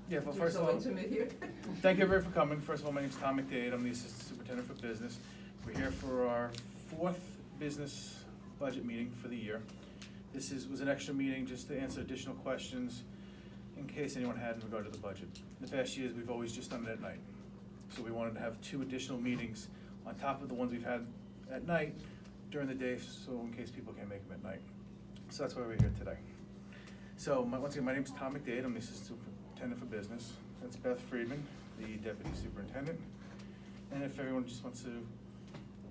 Yeah, well, You're first of so all, intimate here. thank you everybody for coming. First of all, my name's Tom McDade. I'm the Assistant Superintendent for Business. We're here for our 4th business budget meeting for the year. This was an extra meeting just to answer additional questions in case anyone had in regard to the budget. In the past years, we've always just done it at night. So we wanted to have 2 additional meetings on top of the ones we've had at night during the day, so in case people can't make them at night. So that's why we're here today. So once again, my name's Tom McDade. I'm the Assistant Superintendent for Business. That's Beth Friedman, the Deputy Superintendent. And if everyone just wants to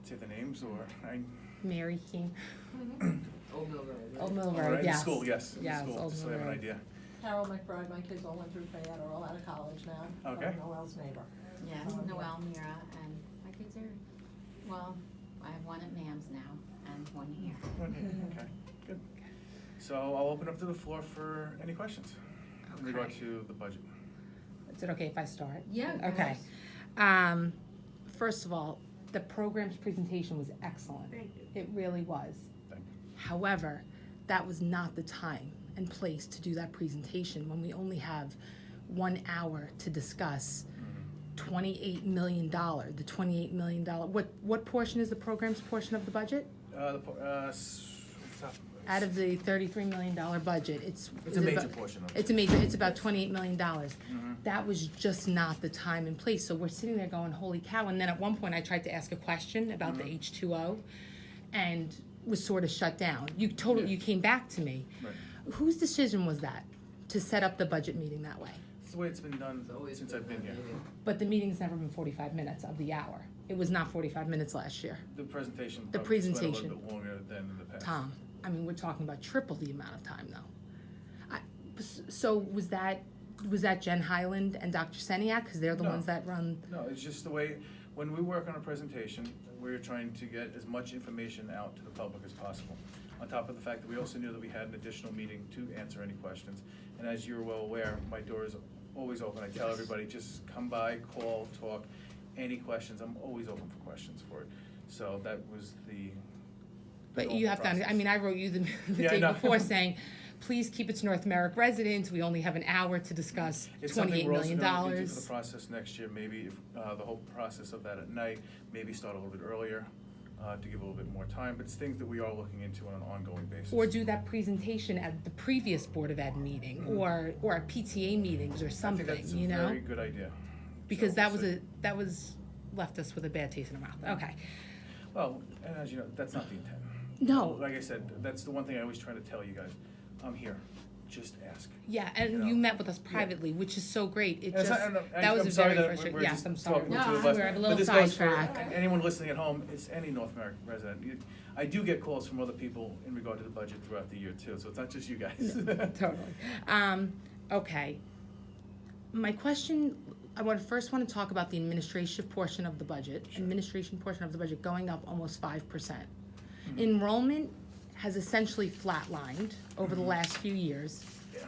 say the names, or Mary King. Old Mill Road, right? Old Mill All Road, right, in yes. school, yes, in the Yes, school, Old just so Mill I have an Road. idea. Carol McBride, my kids all went through Fayette, are all out of college now. Okay. I'm Noel's neighbor. Yeah, Noel, Mira, and my kids are, well, I have one at MAMS now and one here. Okay, good. So I'll open up to the floor for any questions in regard Okay. to the budget. Is it okay if I start? Yeah, of Okay. course. First of all, the program's presentation was excellent. It really was. Thank you. However, that was not the time and place to do that presentation when we only have 1 hour to discuss $28 million, the $28 million. What portion is the program's portion of the budget? Out of the $33 million budget, it's It's a major portion of it. It's about $28 million. That was just not the time and place. So we're sitting there going, holy cow. And then at one point I tried to ask a question about the H2O and was sort of shut down. You came back to me. Right. Whose decision was that to set up the budget meeting that way? It's the way it's been done It's always since I've been here. But the meeting's never been 45 minutes of the hour. It was not 45 minutes last year. The presentation The probably went a presentation. little bit longer than in the past. Tom, I mean, we're talking about triple the amount of time though. So was that Jen Highland and Dr. Seniak? Because they're the No. ones that run. No, it's just the way, when we work on a presentation, we're trying to get as much information out to the public as possible. On top of the fact that we also knew that we had an additional meeting to answer any questions. And as you're well aware, my door is always open. I tell everybody, just come by, call, talk, any questions. I'm always open for questions for it. So that was the But normal you have to, process. I mean, I wrote you the Yeah, I day know. before saying, please keep it to North Merrick residents. We only have an hour to discuss It's $28 something we're also million. gonna look into for the process next year, maybe if, the whole process of that at night, maybe start a little bit earlier, to give a little bit more time, but it's things that we are looking into on an ongoing basis. Or do that presentation at the previous Board of Ed meeting or at PTA meetings or something, I think that's a you know? very good idea. Because So that we'll was see. that was left us with a bad taste in our mouth. Okay. Well, and as you know, that's not the intent. No. Like I said, that's the one thing I always try to tell you guys. I'm here, just ask. Yeah, and You know? you met with us privately, which is so great. It And it's just, not- and that was I'm a sorry very that frustrating, we're yes, just I'm sorry. talking the No, two of we're us, a but little this goes for sidetracked. anyone listening at home, it's any North American resident. I do get calls from other people in regard to the budget throughout the year too, so it's not just you guys. Totally. Okay. My question, I first want to talk about the administration portion of the budget. Sure. Administration portion of the budget going up almost 5%. Enrollment has essentially flatlined over the last few years. Yeah.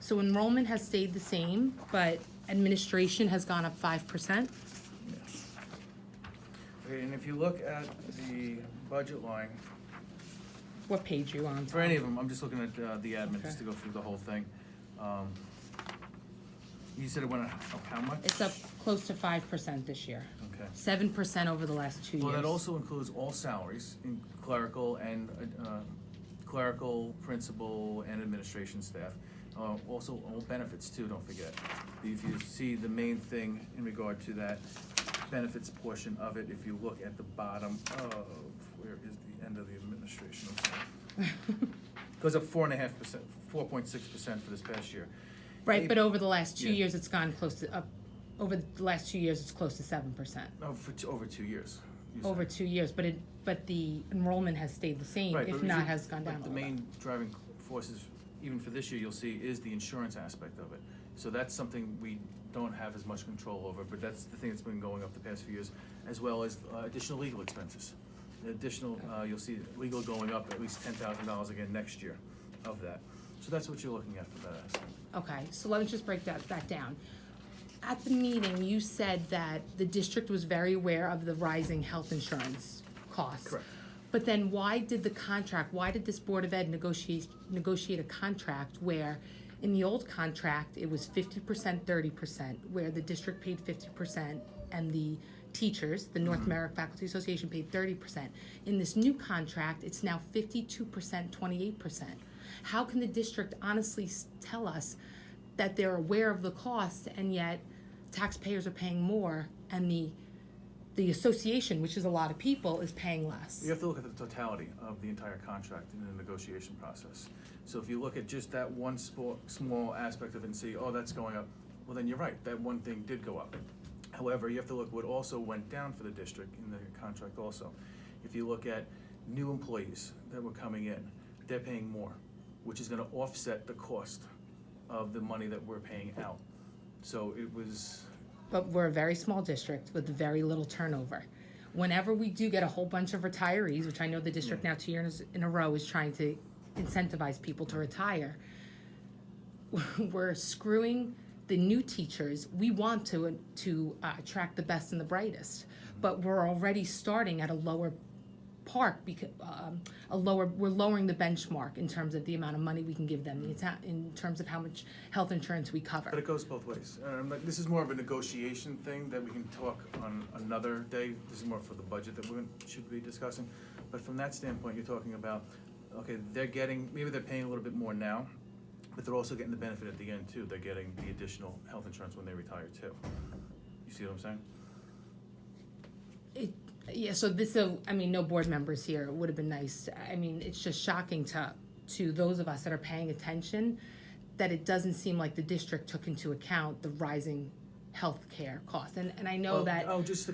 So enrollment has stayed the same, but administration has gone up 5%. Yes. Okay, and if you look at the budget line, What page are you on? for any of them, I'm just looking at the admin, Okay. just to go through the whole thing. You said it went up how much? It's up close to 5% this year. Okay. 7% over the last 2 years. Well, that also includes all salaries, in clerical and, clerical, principal, and administration staff. Also, all benefits too, don't forget. If you see the main thing in regard to that benefits portion of it, if you look at the bottom of, where is the end of the administration? I'm sorry. Goes up 4.5%, 4.6% for this past year. Right, but over the last 2 Yeah. years, it's gone close to, over the last 2 years, it's close to 7%. No, over 2 years. you Over said. 2 years, but the enrollment has stayed the same, Right, but if if not you- has gone down a but little the bit. main driving forces, even for this year, you'll see, is the insurance aspect of it. So that's something we don't have as much control over, but that's the thing that's been going up the past few years, as well as additional legal expenses. Additional, you'll see legal going up at least $10,000 again next year of that. So that's what you're looking at for that aspect. Okay, so let me just break that down. At the meeting, you said that the district was very aware of the rising health insurance costs. Correct. But then why did this Board of Ed negotiate a contract where In the old contract, it was 50%, 30%, where the district paid 50% and the teachers, the North American Faculty Association, paid 30%. In this new contract, it's now 52%, 28%. How can the district honestly tell us that they're aware of the cost and yet taxpayers are paying more and the association, which is a lot of people, is paying less? You have to look at the totality of the entire contract in the negotiation process. So if you look at just that one small aspect of it and see, oh, that's going up, well, then you're right, that one thing did go up. However, you have to look at what also went down for the district in the contract also. If you look at new employees that were coming in, they're paying more, which is gonna offset the cost of the money that we're paying out. So it was, But we're a very small district with very little turnover. Whenever we do get a whole bunch of retirees, which I know the district now 2 years in a row is trying to incentivize people to retire, we're screwing the new teachers. We want to attract the best and the brightest, but we're already starting at a lower park because we're lowering the benchmark in terms of the amount of money we can give them, in terms of how much health insurance we cover. but it goes both ways. This is more of a negotiation thing that we can talk on another day. This is more for the budget that should be discussing. But from that standpoint, you're talking about, okay, maybe they're paying a little bit more now, but they're also getting the benefit at the end too. They're getting the additional health insurance when they retire too. You see what I'm saying? Yeah, so no board members here. It would have been nice. I mean, it's just shocking to those of us that are paying attention that it doesn't seem like the district took into account the rising healthcare costs. And I know that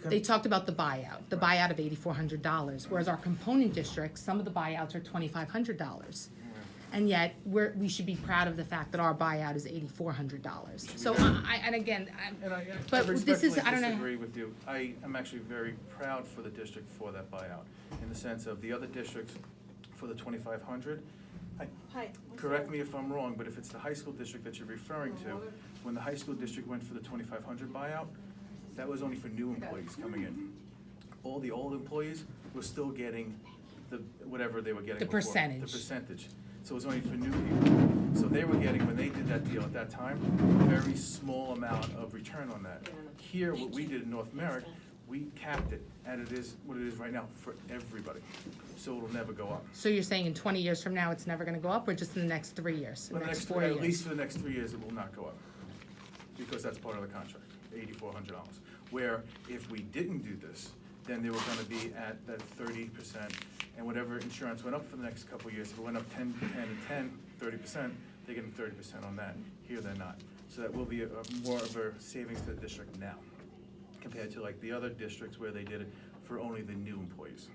they talked about the buyout of $8,400, whereas our component districts, some of the buyouts are $2,500. And yet, we should be proud of the fact that our buyout is $8,400. So, but this is, I don't know. I disagree with you. I am actually very proud for the district for that buyout, in the sense of the other districts for the 2,500. Hi. Correct me if I'm wrong, but if it's the high school district that you're referring to, when the high school district went for the 2,500 buyout, that was only for new employees coming in. All the old employees were still getting whatever they were getting The before. percentage. The percentage. So it was only for new people. So they were getting, when they did that deal at that time, a very small amount of return on that. Here, what we did in North Merrick, we capped it, and it is what it is right now for everybody. So it'll never go up. So you're saying in 20 years from now, it's never going to go up, or just in the next 3 years, For the next next 4 years? At least for the next 3 years, it will not go up, because that's part of the contract, $8,400. Where if we didn't do this, then they were gonna be at that 30%, and whatever insurance went up for the next couple of years, if it went up 10, 30%, they're getting 30% on that. Here, they're not. So that will be more of a savings to the district now, compared to like the other districts where they did it for only the new employees.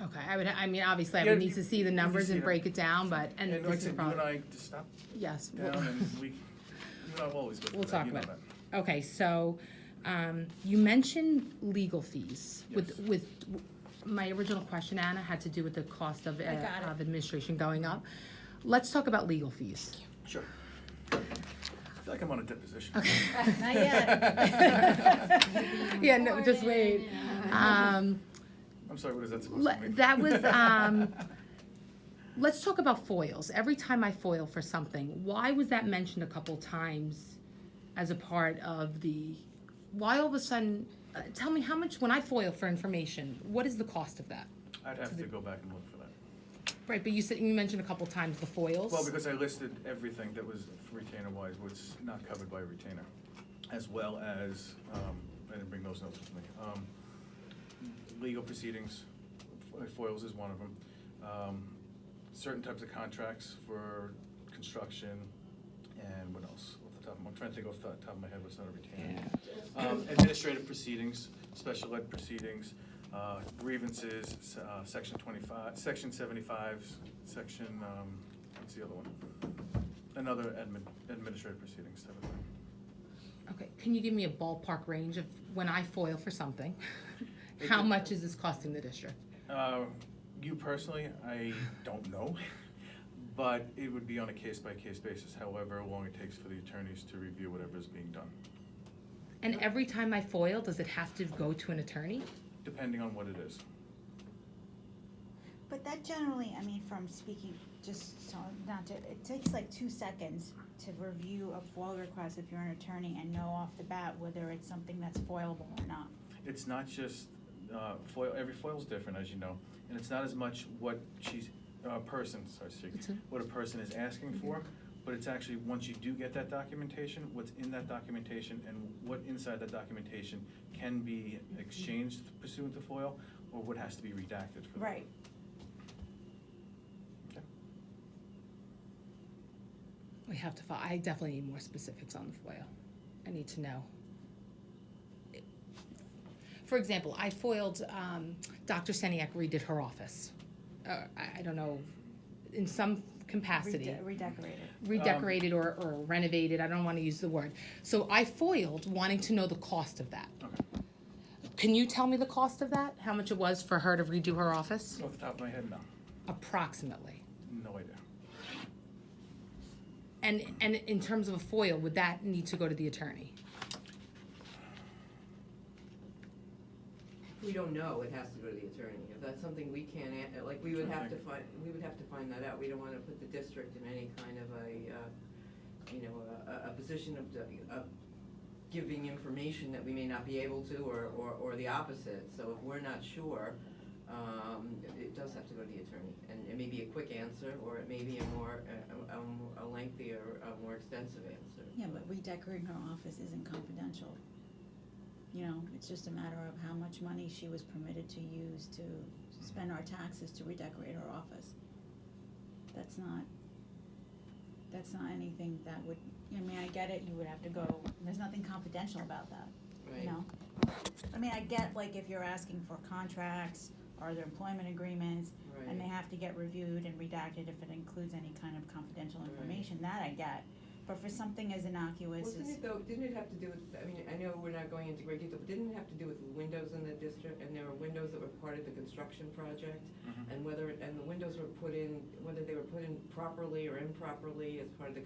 Okay, obviously, I Yeah, would need to see the numbers see and them. break it down, but, and And like I this is said, you and probably, I just stop yes. down, and you and I will always go through We'll that, talk you know about it. that. Okay, so, you mentioned legal fees. With my original question, Anna, had to do with the cost of administration going up. Let's talk about legal fees. Sure. I feel like I'm on a deposition. Okay. Not yet. Yeah, no, just wait. I'm sorry, what is that supposed to mean? That was, let's talk about foils. Every time I foil for something, why was that mentioned a couple times as a part of why all of a sudden, tell me how much, when I foil for information, what is the cost of that? I'd have to go back and look for that. Right, but you mentioned a couple times the foils. Well, because I listed everything that was retainer-wise, what's not covered by a retainer, as well as, I didn't bring those notes with me. Legal proceedings, foils is one of them. Certain types of contracts for construction, and what else? I'm trying to think off the top of my head what's not a retainer. Administrative proceedings, special ed proceedings, grievances, section 25, section 75, section, what's the other one? Another administrative proceedings type of thing. Okay, can you give me a ballpark range of when I foil for something? How much is this costing the district? You personally, I don't know, but it would be on a case-by-case basis, however long it takes for the attorneys to review whatever is being done, And every time I foil, does it have to go to an attorney? depending on what it is. But that generally, I mean, from speaking, just so not to, it takes like 2 seconds to review a FOIL request if you're an attorney and know off the bat whether it's something that's foilable or not. It's not just FOIL, every FOIL's different, as you know, and it's not as much what what a person is asking for, but it's actually, once you do get that documentation, what's in that documentation and what inside that documentation can be exchanged pursuant to FOIL, or what has to be redacted for that. Right. Okay. We have to, I definitely need more specifics on the FOIL. I need to know. For example, I foiled, Dr. Seniak redid her office. I don't know, in some capacity. Redecorated. Or renovated, I don't want to use the word. So I foiled wanting to know the cost of that. Okay. Can you tell me the cost of that? How much it was for her to redo her office? Off the top of my head, no. Approximately. No idea. And in terms of a FOIL, would that need to go to the attorney? We don't know, it has to go to the attorney. If that's something we can't, like, we would have to find that out. We don't wanna put the district in any kind of a position of giving information that we may not be able to, or the opposite. So if we're not sure, it does have to go to the attorney. And it may be a quick answer, or it may be a lengthier, more extensive answer. Yeah, but redecorating her office isn't confidential. You know, it's just a matter of how much money she was permitted to use to spend our taxes to redecorate her office. That's not anything that would, I mean, I get it, you would have to go, there's nothing confidential about that, Right. you know? I mean, I get, like, if you're asking for contracts or their employment agreements, and they Right. have to get reviewed and redacted if it includes any kind of confidential Right. information, that I get. But for something as innocuous Wasn't as, it though, didn't it have to do with, I mean, I know we're not going into great detail, but didn't it have to do with windows in the district? And there were windows that were part of the construction project? Mhm. And the windows were put in, whether they were put in properly or improperly as part of the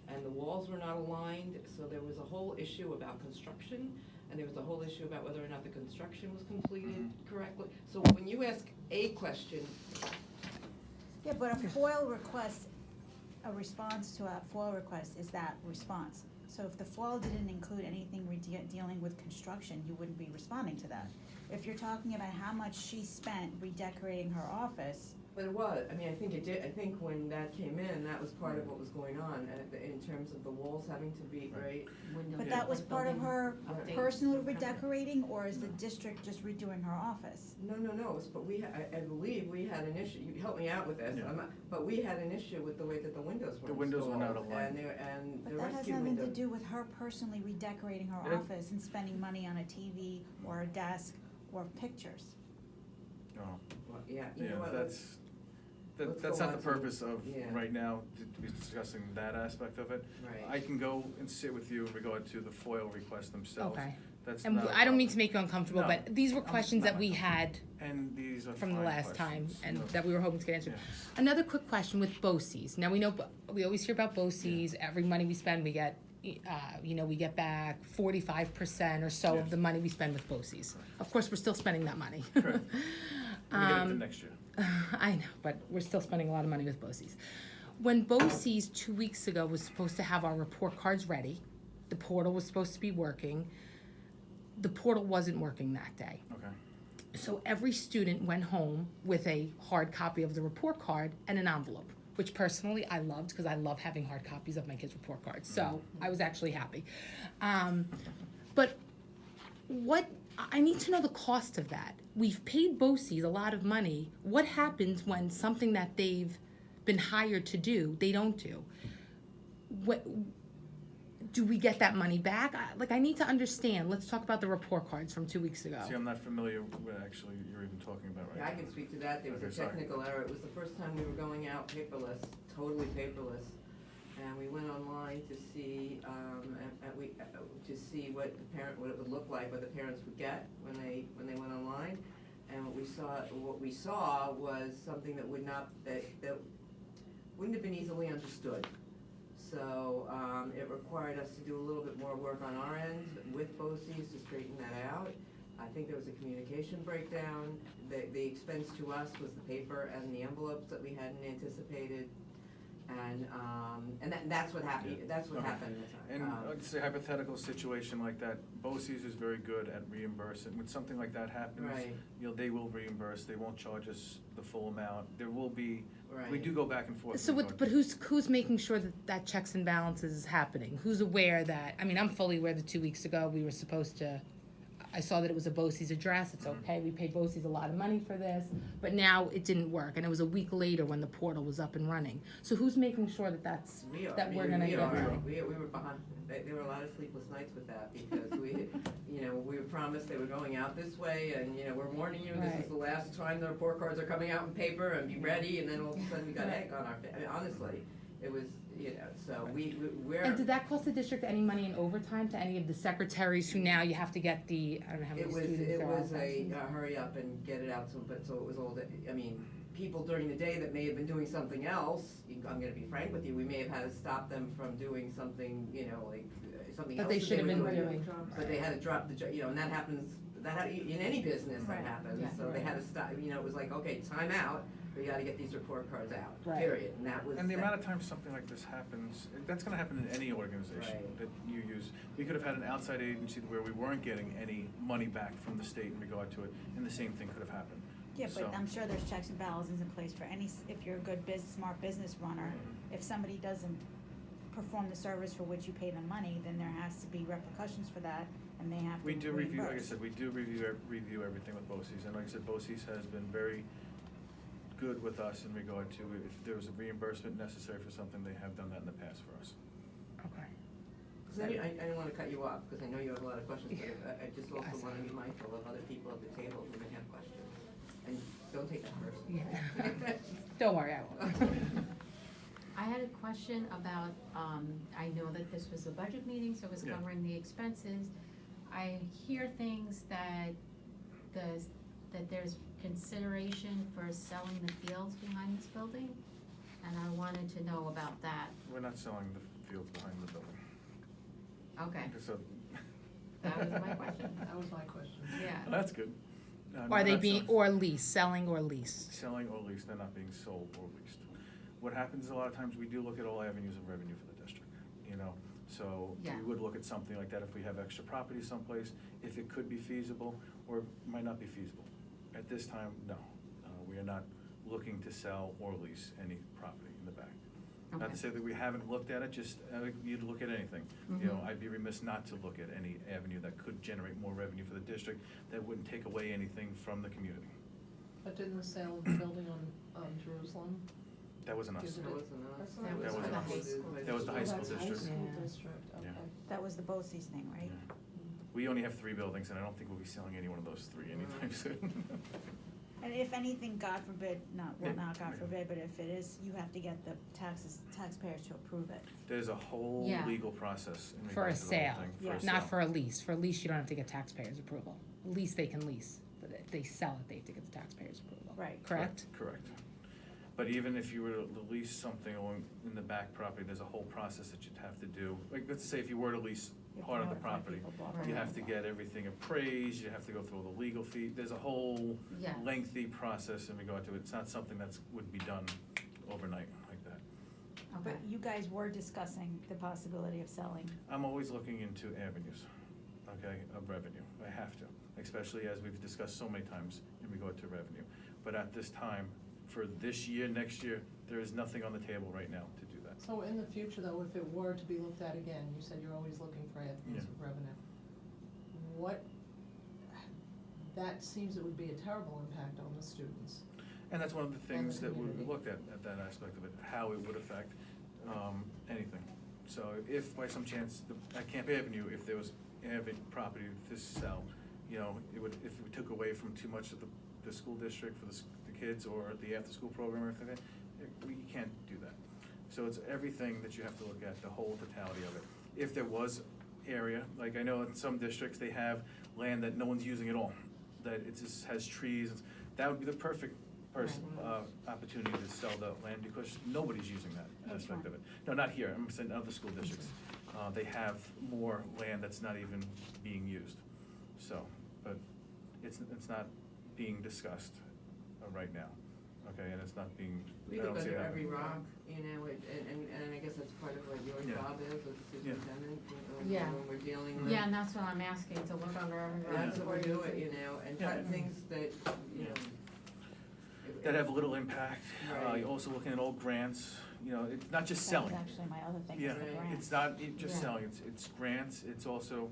and the walls were not aligned, so there was a whole issue about construction, and there was a whole issue about whether or not the construction was completed correctly. So when you ask a question, yeah, but a FOIL request, a response to a FOIL request is that response. So if the FOIL didn't include anything dealing with construction, you wouldn't be responding to that. If you're talking about how much she spent redecorating her office, but it was, I mean, I think it did, I think when that came in, that was part of what was going on, in terms of the walls having to be, right? but that was part of her Updates. personal redecorating, or is the district just redoing her office? No, but I believe we had an issue, you help me out with this, Yeah. but we had an issue with the way that the windows were The windows were not installed, aligned. And But the that has rescue nothing to window. do with her personally redecorating her Yeah. office and spending money on a TV or a desk or pictures. No. Well, yeah, you know Yeah, what, that's let's that's go not on the to- purpose of yeah. right now, to be discussing that aspect of it. Right. I can go and sit with you in regard to the FOIL requests themselves. Okay. That's And not a I don't mean problem. to make you uncomfortable, No, but these were I'm questions not that we had And these are from the fine last time questions. and No. that we were hoping to get answered. Yeah. Another quick question with BOCES. Now we know, we always hear about BOCES. Every money we spend, we get, we get back 45% or so Yes. of the money we spend with BOCES. Of course, we're still spending that money. Correct. We get it the next year. I know, but we're still spending a lot of money with BOCES. When BOCES 2 weeks ago was supposed to have our report cards ready, the portal was supposed to be working, the portal wasn't working that day. Okay. So every student went home with a hard copy of the report card and an envelope, which personally I loved because I love having hard copies of my kids' report cards. So I was actually happy. But I need to know the cost of that. We've paid BOCES a lot of money. What happens when something that they've been hired to do, they don't do? Do we get that money back? I need to understand. Let's talk about the report cards from 2 weeks ago. See, I'm not familiar with actually you're even talking about right Yeah, I now. can speak to that. There was Okay, a sorry. technical error. It was the first time we were going out paperless, totally paperless. And we went online to see, to see what it would look like, what the parents would get when they went online. And what we saw was something that wouldn't have been easily understood. So, it required us to do a little bit more work on our end with BOCES to straighten that out. I think there was a communication breakdown. The expense to us was the paper and the envelopes that we hadn't anticipated. And that's what happened, that's what Okay. happened. And it's a hypothetical situation like that, BOCES is very good at reimbursing. When something like that happens, Right. they will reimburse, they won't charge us the full amount. There will be, we Right. do go back and forth. So with but who's making sure that checks and balances is happening? Who's aware that, I mean, I'm fully aware that 2 weeks ago, we were supposed to, I saw that it was a BOCES address, it's okay, we paid BOCES a lot of money for this, but now it didn't work, and it was a week later when the portal was up and running. So who's making sure that that's, We are. that we're We- gonna we get are. right? We were behind, there were a lot of sleepless nights with that, because we, we were promised they were going out this way, and, we're warning you, this is Right. the last time the report cards are coming out in paper, and be ready, and then all of a sudden we got egg on our face. I mean, honestly, it was, so we're. And did that cost the district any money in overtime to any of the secretaries who now you have to get the, I don't know how many It was, students it there are? was a hurry up and get it out, so it was all that, people during the day that may have been doing something else, I'm gonna be frank with you, we may have had to stop them from doing something, something That else they that should have were been doing. doing. But they had to drop and that happens, in any business that Right. happens, Yeah. so they had to stop, it was like, okay, time out, we gotta get these report cards out, Right. period, and that was. And the that. amount of times something like this happens, that's gonna happen in any organization Right. that you use. We could have had an outside agency where we weren't getting any money back from the state in regard to it, and the same thing could have happened. Yeah, So- but I'm sure there's checks and balances in place for if you're a good smart business runner. If somebody doesn't perform the service for which you pay them money, then there has to be repercussions for that, and they have to We do review, like I reimburse. said, we do review everything with BOCES, and like I said, BOCES has been very good with us in regard to if there was a reimbursement necessary for something, they have done that in the past for us. Okay. 'Cause I didn't wanna cut you off, because I know you have a lot of questions, but I just also Yes. wanna be mindful of other people at the table who may have questions. And don't take that personally. Yeah. Don't worry, I won't. I had a question about, I know that this was a budget meeting, so it was Yeah. covering the expenses. I hear things that there's consideration for selling the fields behind this building, and I wanted to know about that. We're not selling the fields behind the building. Okay, So. that was my question. That was my question. Yeah. That's good. No, Are we're they not being, selling- or leased, selling or leased? Selling or leased, they're not being sold or leased. What happens is a lot of times we do look at all avenues of revenue for the district, So Yeah. we would look at something like that if we have extra property someplace, if it could be feasible or might not be feasible. At this time, no. We are not looking to sell or lease any property in the back. Not Okay. to say that we haven't looked at it, just, you'd look at anything. Mhm. I'd be remiss not to look at any avenue that could generate more revenue for the district, that wouldn't take away anything from the community. But didn't the sale of the building on Jerusalem? That wasn't us. Gives it That a- wasn't us. That's That not- was That for was the us. high school. That was the high Oh, school that's district. High school Yeah. district, Yeah. okay. That was the BOCES thing, right? Yeah. We only have 3 buildings, and I don't think we'll be selling any one of those 3 anytime soon. And if anything, God forbid, not Yeah. God forbid, but if it is, you have to get the taxpayers to approve it. There's a whole Yeah. legal process in For a regards to the whole sale, thing. Yeah. For a not sale. for a lease. For a lease, you don't have to get taxpayers' approval. Lease, they can lease, but if they sell it, they have to get the taxpayers' approval. Right. Correct? Correct. But even if you were to lease something along in the back property, there's a whole process that you'd have to do. Like, let's say if you were to lease You have to part of the notify property, people blah, blah, you blah, have to blah. get everything appraised, you have to go through all the legal fee. There's a whole Yeah. lengthy process in regard to it. It's not something would be done overnight like that. Okay. But you guys were discussing the possibility of selling. I'm always looking into avenues, okay, of revenue. I have to, especially as we've discussed so many times in regard to revenue. But at this time, for this year, next year, there is nothing on the table right now to do that. So in the future though, if it were to be looked at again, you said you're always looking for avenues of revenue. That seems it would be a terrible impact on the students. And that's one of the things that we community. looked at that aspect of it, how it would affect anything. So if by some chance, at Camp Avenue, if there was property to sell, it would, if we took away from too much of the school district for the kids or the after-school program or anything, you can't do that. So it's everything that you have to look at, the whole totality of it. If there was area, like I know in some districts, they have land that no one's using at all, that it just has trees, that would be the perfect opportunity to sell the land because nobody's using that Which aspect one? of it. No, not here, I'm saying other school districts. They have more land that's not even being used. So, but it's not being discussed right now, okay, and it's not being, We I look don't see under it every happening. rock, and I guess that's part of what your Yeah. job is, as superintendent, Yeah. when we're dealing with. Yeah, and that's what I'm asking, to look under every rock. That's what we're doing, and Yeah. cut things that, Yeah. know. That have little impact. Right. You're also looking at old grants, it's not just That was selling. actually my other thing, Yeah, is the Right. grants. it's not just Yeah. selling, it's grants, it's also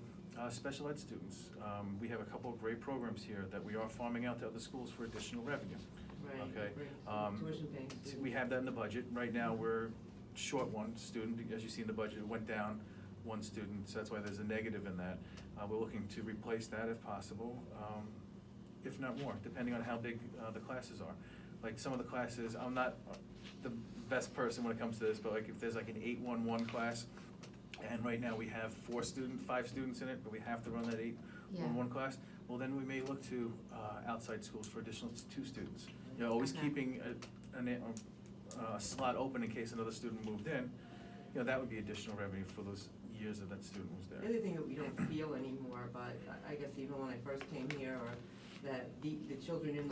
special ed students. We have a couple of great programs here that we are farming out to other schools for additional revenue. Right, Okay, right, tuition paying We students. have that in the budget. Right now, we're short one student, as you see in the budget, it went down one student, so that's why there's a negative in that. We're looking to replace that if possible, if not more, depending on how big the classes are. Like some of the classes, I'm not the best person when it comes to this, but like if there's like an 8-1-1 class, and right now we have 5 students in it, but we have to run that 8-1-1 class, well, then we may look to outside schools for additional 2 students. Always Okay. keeping a slot open in case another student moved in, that would be additional revenue for those years that that student was The there. other thing that we don't feel anymore, but I guess even when I first came here, or that the children in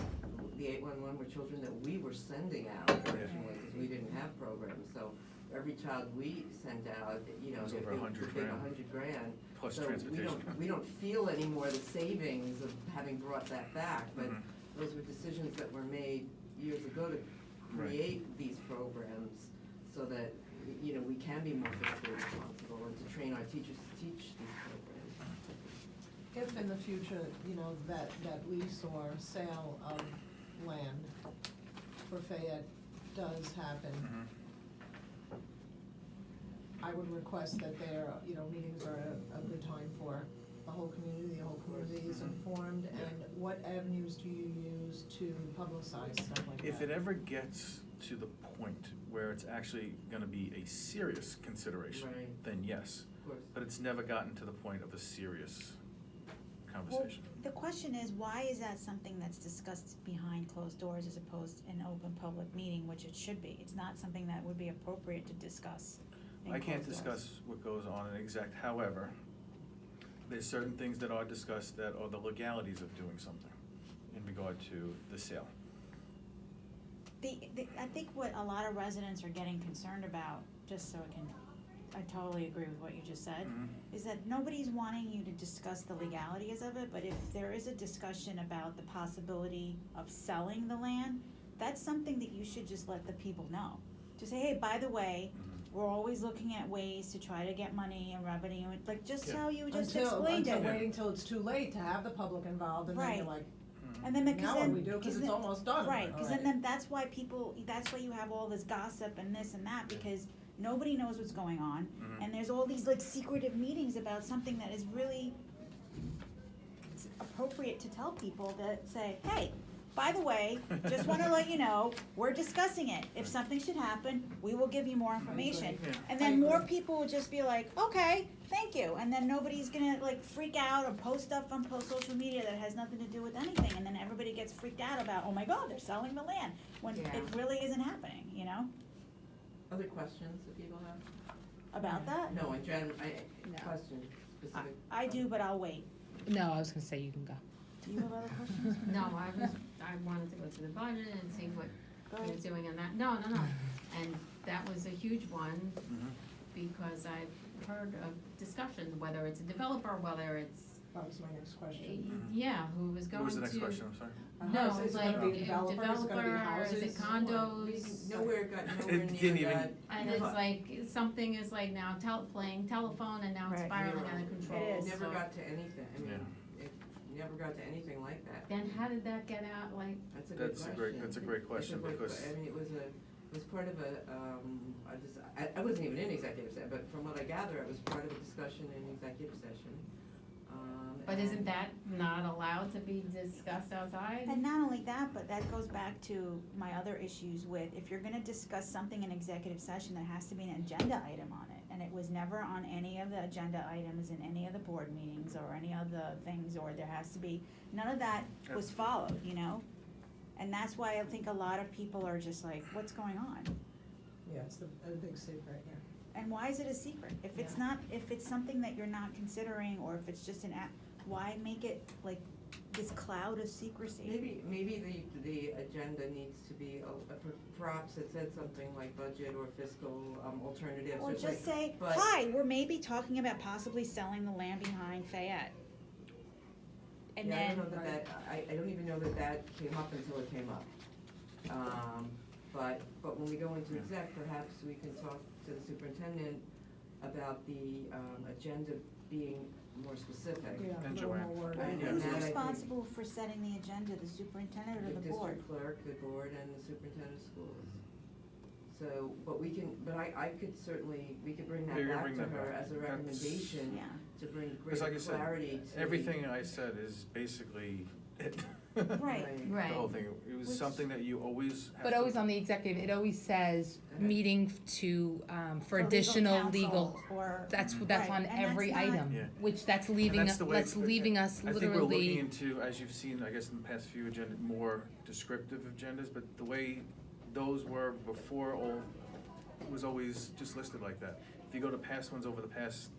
the 811 were children that we were sending out originally, because we didn't have programs, so every child we sent out, It was over it 100 was big, grand. 100 grand. Plus So transportation. we don't feel anymore the savings of having brought that back, but Mhm. those were decisions that were made years ago to Right. create these programs so that, we can be more fiscally responsible and to train our teachers to teach these programs. If in the future, that lease or sale of land for Fayette does happen, Mhm. I would request that meetings are a good time for the whole community is Mhm. informed, Yeah. and what avenues do you use to publicize stuff like that? If it ever gets to the point where it's actually gonna be a serious consideration, Right. then yes. Of course. But it's never gotten to the point of a serious conversation. Well, the question is, why is that something that's discussed behind closed doors as opposed to an open public meeting, which it should be? It's not something that would be appropriate to discuss in I can't closed doors. discuss what goes on in exact, however, there's certain things that are discussed that are the legalities of doing something in regard to the sale. I think what a lot of residents are getting concerned about, just so I totally agree with what you just said, Mhm. is that nobody's wanting you to discuss the legalities of it, but if there is a discussion about the possibility of selling the land, that's something that you should just let the people know. To say, hey, by the way, Mhm. we're always looking at ways to try to get money and revenue, and like just Yeah. how you just Until explained it. waiting till it's too late to have the public involved, and then you're Right. like, Mhm. And then because now then. what do we do, because it's then- almost done Right, because already. then that's why that's why you have all this gossip and this and that, because nobody knows what's going on. Mhm. And there's all these like secretive meetings about something that is really it's appropriate to tell people that say, hey, by the way, just wanna let you know, we're discussing it. If Right. something should happen, we will give you more information. Yeah. And I then more agree. people will just be like, okay, thank you. And then nobody's gonna like freak out or post stuff on social media that has nothing to do with anything. And then everybody gets freaked out about, oh my God, they're selling the land, when Yeah. it really isn't happening, Other questions that people have? about that? No, in general, No. question specific. I do, but I'll wait. No, I was gonna say you can go. Do you have other questions? No, I wanted to go to the budget and see what Go he ahead. was doing on that. No. And that was a huge one, Mhm. because I've heard of discussion, whether it's a developer, whether it's, That was my next question. yeah, who was going What to. was the next question, I'm sorry? No, Is it's it like gonna be developer, is it gonna be developer, houses? is it condos? Nowhere got nowhere It near didn't even- that. And it's like, something is like now playing telephone, and now it's Right. spiraling out of Zero. control. It is. Never so- got to anything, it never got to anything like that. Then how did that get out, like, That's a good That's a question. great- that's a great question, It's a good because- que- I mean, it was part of I wasn't even in executive session, but from what I gather, it was part of a discussion in executive session. but isn't and- that not allowed to be discussed outside? And not only that, but that goes back to my other issues with, if you're gonna discuss something in executive session, there has to be an agenda item on it. And it was never on any of the agenda items in any of the board meetings or any of the things, or there has to be, none of that was followed, And that's why I think a lot of people are just like, what's going on? Yeah, it's a big secret, yeah. And why is it a secret? If it's something that you're not considering, or if it's just why make it like this cloud of secrecy. Maybe the agenda needs to be, perhaps it said something like budget or fiscal alternatives. Or just like- say, but- hi, we're maybe talking about possibly selling the land behind Fayette. And Yeah, I then, don't know I don't even know that came up until it came up. But when we go into exec, perhaps we can talk to the superintendent about the agenda being more specific. Yeah, a And little Joanne. more wording. Right, who's and that I think- responsible for setting the agenda, the superintendent or the board? district clerk, the board, and the superintendent of schools. So, but we can, but I could certainly, we could bring that Yeah, you're back gonna to bring that her back. as a That's- recommendation Yeah. to bring Because like greater I said, clarity to. everything I said is basically it. Right. Right. The whole thing, it was Which- something that you always have to. But always on the executive, it always says Okay. meeting to, for legal additional counsel legal. Or. That's Right, on and that's every not- item, Yeah. which that's And leaving, that's the way that's it's- leaving us I think we're looking literally. into, as you've seen, I guess in the past few agenda, more descriptive agendas, but the way those were before, it was always just listed like that. If you go to past ones over the past,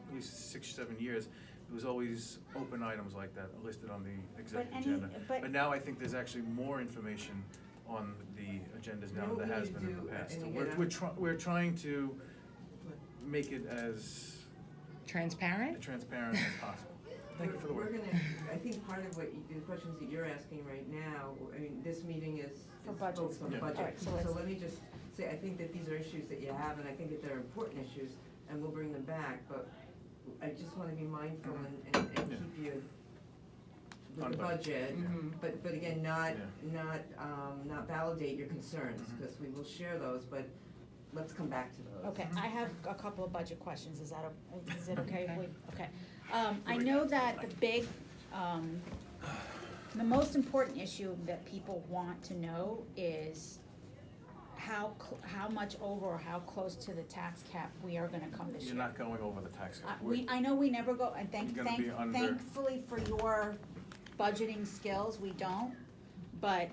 at least 6, 7 years, it was always open items like that listed on the exec But any- agenda. but- But now I think there's actually more information on the agendas You know now what than there we has need been to in the do, past. and So again, we're trying to make it as Transparent? transparent as possible. Thank you for the We're work. gonna, I think part of the questions that you're asking right now, I mean, this meeting is For is budget. focused on the Yeah. budget. Alright, so let's- let me just say, I think that these are issues that you have, and I think that they're important issues, and we'll bring them back, but I just wanna be mindful and Yeah. keep you with On the budget. budget, Yeah. but again, not, Yeah. not validate your concerns, Mhm. because we will share those, but let's come back to those. Okay, I have a couple of budget questions, is it okay if we, okay. I Here we know go. that the big, the most important issue that people want to know is how much over or how close to the tax cap we are gonna come this year. You're not going over the tax cap. I know we never go, and You're gonna be under- thankfully for your budgeting skills, we don't. But,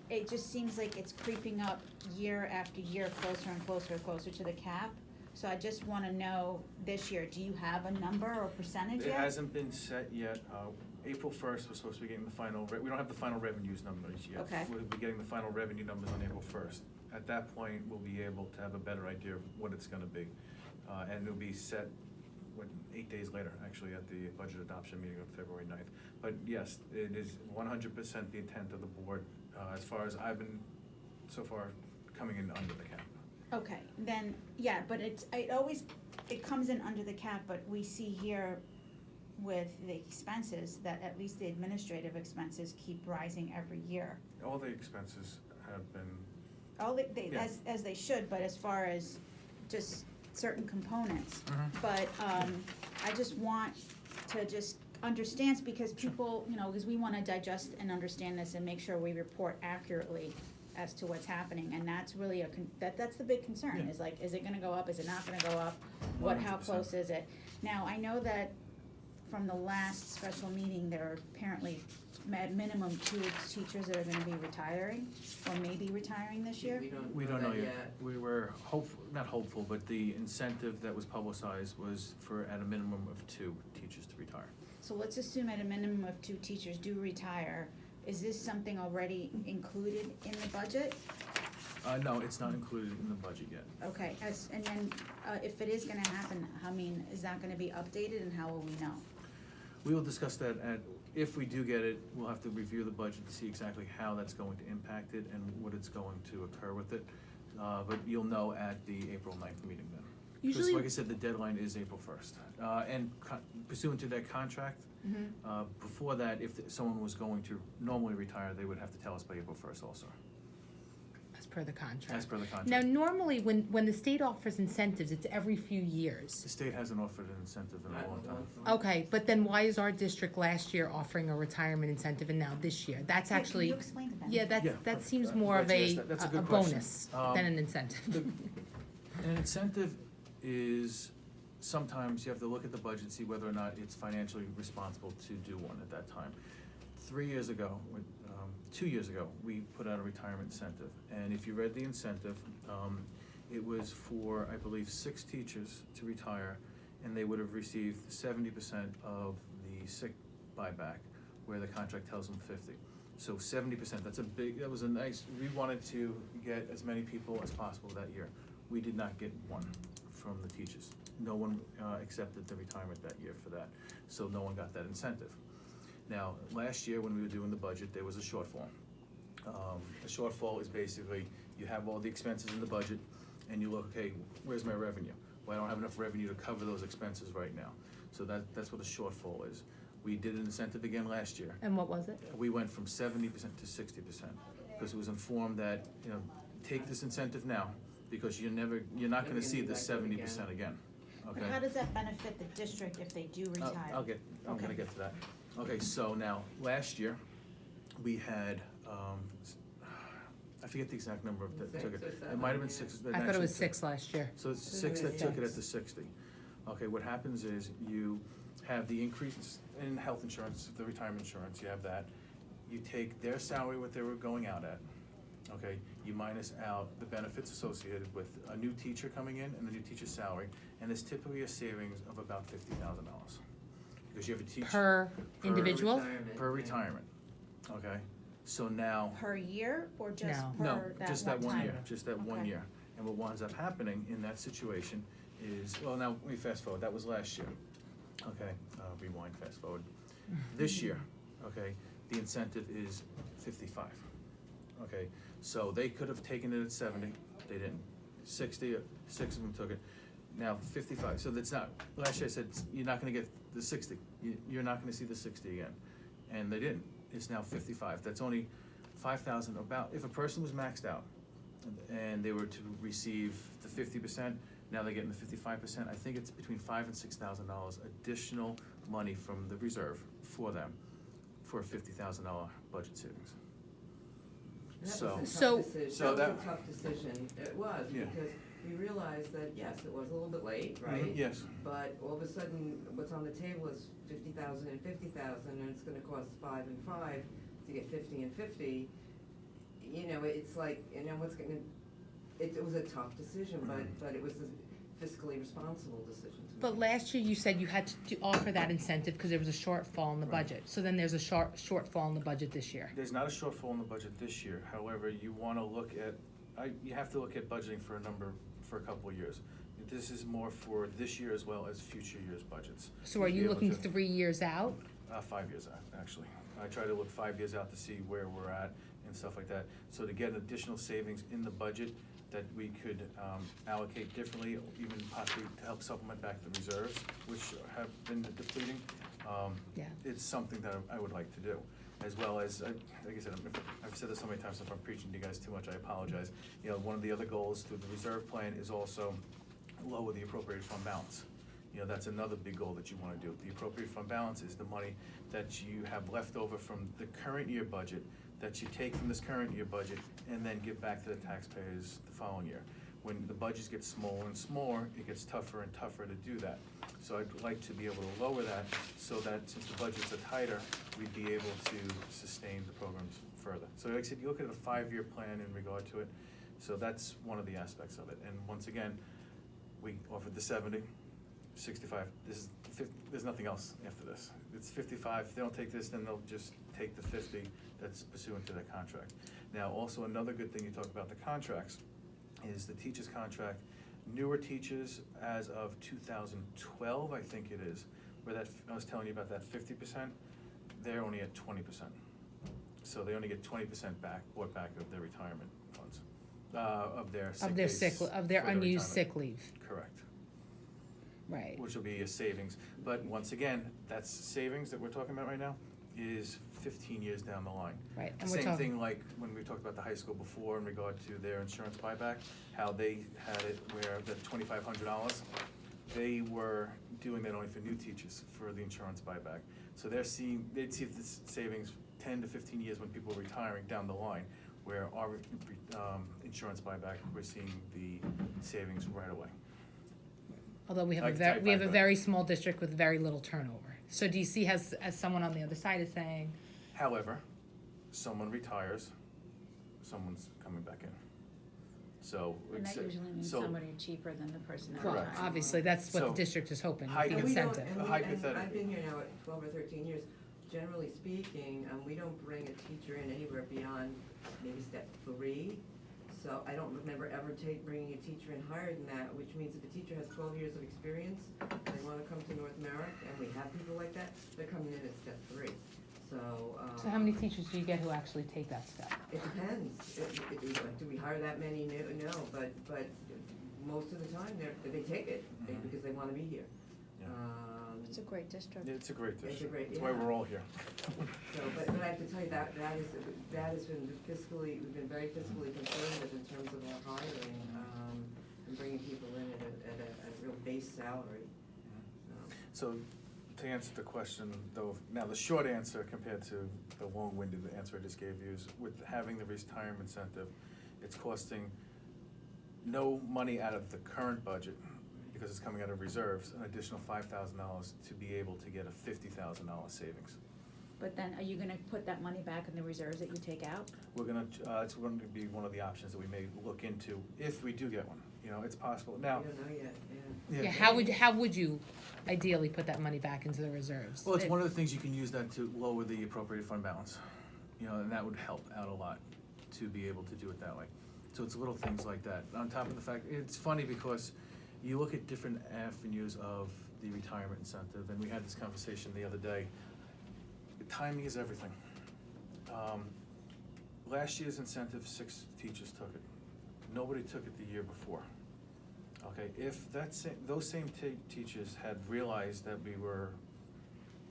it just seems like it's creeping up year after year, closer and closer and closer to the cap. So I just wanna know this year, do you have a number or percentage It yet? hasn't been set yet. April 1st, we're supposed to be getting the final, we don't have the final revenues numbers yet. Okay. We'll be getting the final revenue numbers on April 1st. At that point, we'll be able to have a better idea of what it's gonna be. And it'll be set, 8 days later, actually, at the budget adoption meeting on February 9th. But yes, it is 100% the intent of the board, as far as I've been, so far, coming in under the cap. Okay, then, yeah, but it comes in under the cap, but we see here with the expenses, that at least the administrative expenses keep rising every year. All the expenses have been, Yeah. As they should, but as far as just certain components. Mhm. But, I just want to just understand, because people, because we wanna digest and understand this and make sure we report accurately as to what's happening, and that's really that's the big concern, Yeah. is like, is it gonna go up, is it not gonna go up? How 100%. close is it? Now, I know that from the last special meeting, there are apparently at minimum 2 teachers that are gonna be retiring, or maybe retiring this year. we don't know that yet. We were hopeful, not hopeful, but the incentive that was publicized was for at a minimum of 2 teachers to retire. So let's assume at a minimum of 2 teachers do retire. Is this something already included in the budget? No, it's not included in the budget yet. Okay, and then, if it is gonna happen, is that gonna be updated, and how will we know? We will discuss that if we do get it, we'll have to review the budget to see exactly how that's going to impact it and what it's going to occur with it. But you'll know at the April 9th meeting then. Because Usually- like I said, the deadline is April 1st. And pursuant to that contract, before that, if someone was going to normally retire, they would have to tell us by April 1st also, As per the contract. as per the contract. Now, normally, when the state offers incentives, it's every few The years. state hasn't offered an incentive in a long time. Okay, but then why is our district last year offering a retirement incentive and now this year? That's Yeah, actually, Can you explain to them? yeah, that perfect. seems I'm more glad of you a asked that. That's a a good question. bonus than an incentive. An incentive is, sometimes you have to look at the budget, see whether or not it's financially responsible to do one at that time. 3 years ago, 2 years ago, we put out a retirement incentive, and if you read the incentive, it was for, I believe, 6 teachers to retire, and they would have received 70% of the sick buyback, where the contract tells them 50. So 70%, that was a nice, we wanted to get as many people as possible that year. We did not get one from the teachers. No one accepted the retirement that year for that, so no one got that incentive. Now, last year, when we were doing the budget, there was a shortfall. A shortfall is basically, you have all the expenses in the budget, and you look, okay, where's my revenue? Well, I don't have enough revenue to cover those expenses right now. So that's what a shortfall is. We did an incentive again last year. And what was it? We went from 70% to 60%, because it was informed that, take this incentive now, because you're not gonna see the 70% again, okay? But how does that benefit the district if they do retire? I'm gonna get to that. Okay, so now, last year, we had, I forget the exact number that took it. Six or It might have been seven, six. I thought it actually was took- 6 last year. So it's 6 that took it at the 60. Okay, what happens is you have the increase in health insurance, the retirement insurance, you have that. You take their salary, what they were going out at, okay? You minus out the benefits associated with a new teacher coming in and the new teacher's salary, and there's typically a savings of about $50,000. Because you have a teacher. Per individual? Per retirement, okay? So now. Per year or just No. per No, that just that one time? year, just that one Okay. year. And what winds up happening in that situation is, well, now, let me fast forward, that was last year. Okay, rewind, fast forward. This year, okay, the incentive is 55. Okay, so they could have taken it at 70, they didn't. 60, 6 of them took it. Now 55, so that's not, last year I said, you're not gonna get the 60. You're not gonna see the 60 again. And they didn't. It's now 55. That's only 5,000 about, if a person was maxed out and they were to receive the 50%, now they're getting the 55%. I think it's between $5,000 and $6,000 additional money from the reserve for them for a $50,000 budget savings. And that So- was a So- tough decision. so That was that- a tough decision. It was, Yeah. because we realized that, yes, it was a little bit late, right? Yes. But all of a sudden, what's on the table is 50,000 and 50,000, and it's gonna cost 5 and 5 to get 50 and 50. It's like, what's gonna, it was a tough decision, but it was a fiscally responsible decision to make. But last year you said you had to offer that incentive because there was a shortfall in the Right. budget. So then there's a shortfall in the budget this year. There's not a shortfall in the budget this year. However, you wanna look at, you have to look at budgeting for a couple of years. This is more for this year as well as future years' budgets. So are To be you able looking to- 3 years out? 5 years out, actually. I try to look 5 years out to see where we're at and stuff like that. So to get additional savings in the budget that we could allocate differently, even possibly to help supplement back the reserves, which have been depleting, Yeah. it's something that I would like to do. As well as, like I said, I've said this so many times, if I'm preaching to you guys too much, I apologize. One of the other goals through the reserve plan is also lower the appropriated fund balance. That's another big goal that you wanna do. The appropriate fund balance is the money that you have left over from the current year budget, that you take from this current year budget, and then give back to the taxpayers the following year. When the budgets get smaller and smaller, it gets tougher and tougher to do that. So I'd like to be able to lower that, so that since the budgets are tighter, we'd be able to sustain the programs further. So like I said, you look at a 5-year plan in regard to it, so that's one of the aspects of it. And once again, we offered the 70, 65, there's nothing else after this. It's 55, if they don't take this, then they'll just take the 50 that's pursuant to their contract. Now, also another good thing you talk about the contracts is the teacher's contract. Newer teachers, as of 2012, I think it is, where I was telling you about that 50%, they're only at 20%. So they only get 20% bought back of their retirement funds, of their sick days Of their for unused retirement. sick leave. Correct. Right. Which will be a savings. But once again, that's savings that we're talking about right now is 15 years down the line. Right, and we're Same talking- thing like when we talked about the high school before in regard to their insurance buyback, how they had it where the $2,500, they were doing that only for new teachers for the insurance buyback. So they'd see this savings 10 to 15 years when people are retiring down the line, where our insurance buyback, we're seeing the savings right away. Although we have I a can very, type we have back, a but- very small district with very little turnover. So do you see as someone on the other side is saying, However, someone retires, someone's coming back in. So. And that except- usually means so somebody cheaper than the person that well, Correct. obviously, that's what So, the district is hoping, high- the And we don't, incentive. and Hypothetically. I've been here now at 12 or 13 years. generally speaking, we don't bring a teacher in anywhere beyond maybe step 3. So I don't remember ever bringing a teacher in higher than that, which means if a teacher has 12 years of experience, and they wanna come to North Merrick, and we have people like that, they're coming in at step 3. So, So how many teachers do you get who actually take that step? it depends. Do we hire that many? No, but most of the time, they take it because they wanna be here. Yeah. It's a great district. It's a great It's a district. great- That's why yeah. we're all here. So, but I have to tell you, that has been we've been very fiscally conservative in terms of our hiring, and bringing people in at a real base salary. So, to answer the question, though, now the short answer compared to the long-winded answer I just gave you is with having the retirement incentive, it's costing no money out of the current budget, because it's coming out of reserves, an additional $5,000 to be able to get a $50,000 savings. But then, are you gonna put that money back in the reserves that you take out? We're gonna, it's going to be one of the options that we may look into if we do get one. You know, it's possible. Now, We don't know yet, yeah. Yeah, how would you ideally put that money back into the reserves? Well, it's one of the things you can use that to lower the appropriated fund balance. You know, and that would help out a lot to be able to do it that way. So it's little things like that. On top of the fact, it's funny because you look at different avenues of the retirement incentive, and we had this conversation the other day. Timing is everything. Last year's incentive, 6 teachers took it. Nobody took it the year before. Okay, if those same teachers had realized that we were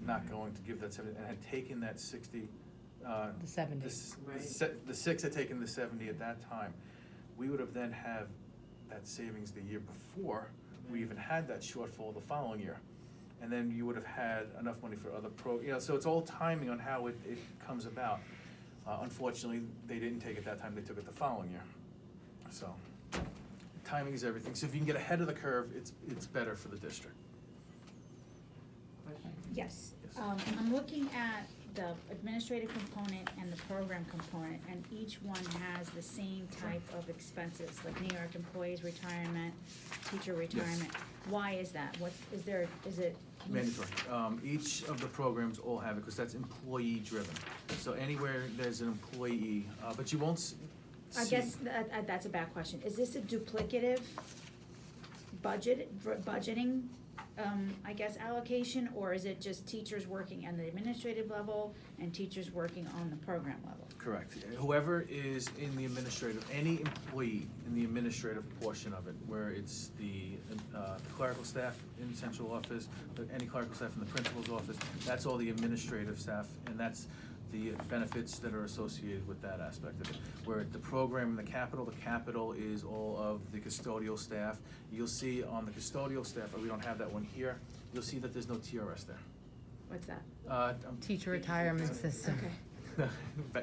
not going to give that 70 and had taken that 60, The 70. the 6 had taken the 70 at that time, we would have then had that savings the year before we even had that shortfall the following year. And then you would have had enough money for other so it's all timing on how it comes about. Unfortunately, they didn't take it that time, they took it the following year. So, timing is everything. So if you can get ahead of the curve, it's better for the district. Question? Yes. Yes. I'm looking at the administrative component and the program component, and each one has the same type of expenses, like New York employees retirement, teacher retirement. Why is that? Is it? can you- Mandatory. Each of the programs all have it, because that's employee driven. So anywhere there's an employee, but you won't see. I guess that's a bad question. Is this a duplicative budgeting, I guess, allocation? Or is it just teachers working on the administrative level and teachers working on the program level? Correct. Whoever is in the administrative, any employee in the administrative portion of it, where it's the clerical staff in the central office, any clerical staff in the principal's office, that's all the administrative staff, and that's the benefits that are associated with that aspect of it. Where the program and the capital is all of the custodial staff. You'll see on the custodial staff, we don't have that one here, you'll see that there's no TRS there. What's that? Teacher retirement system. Okay.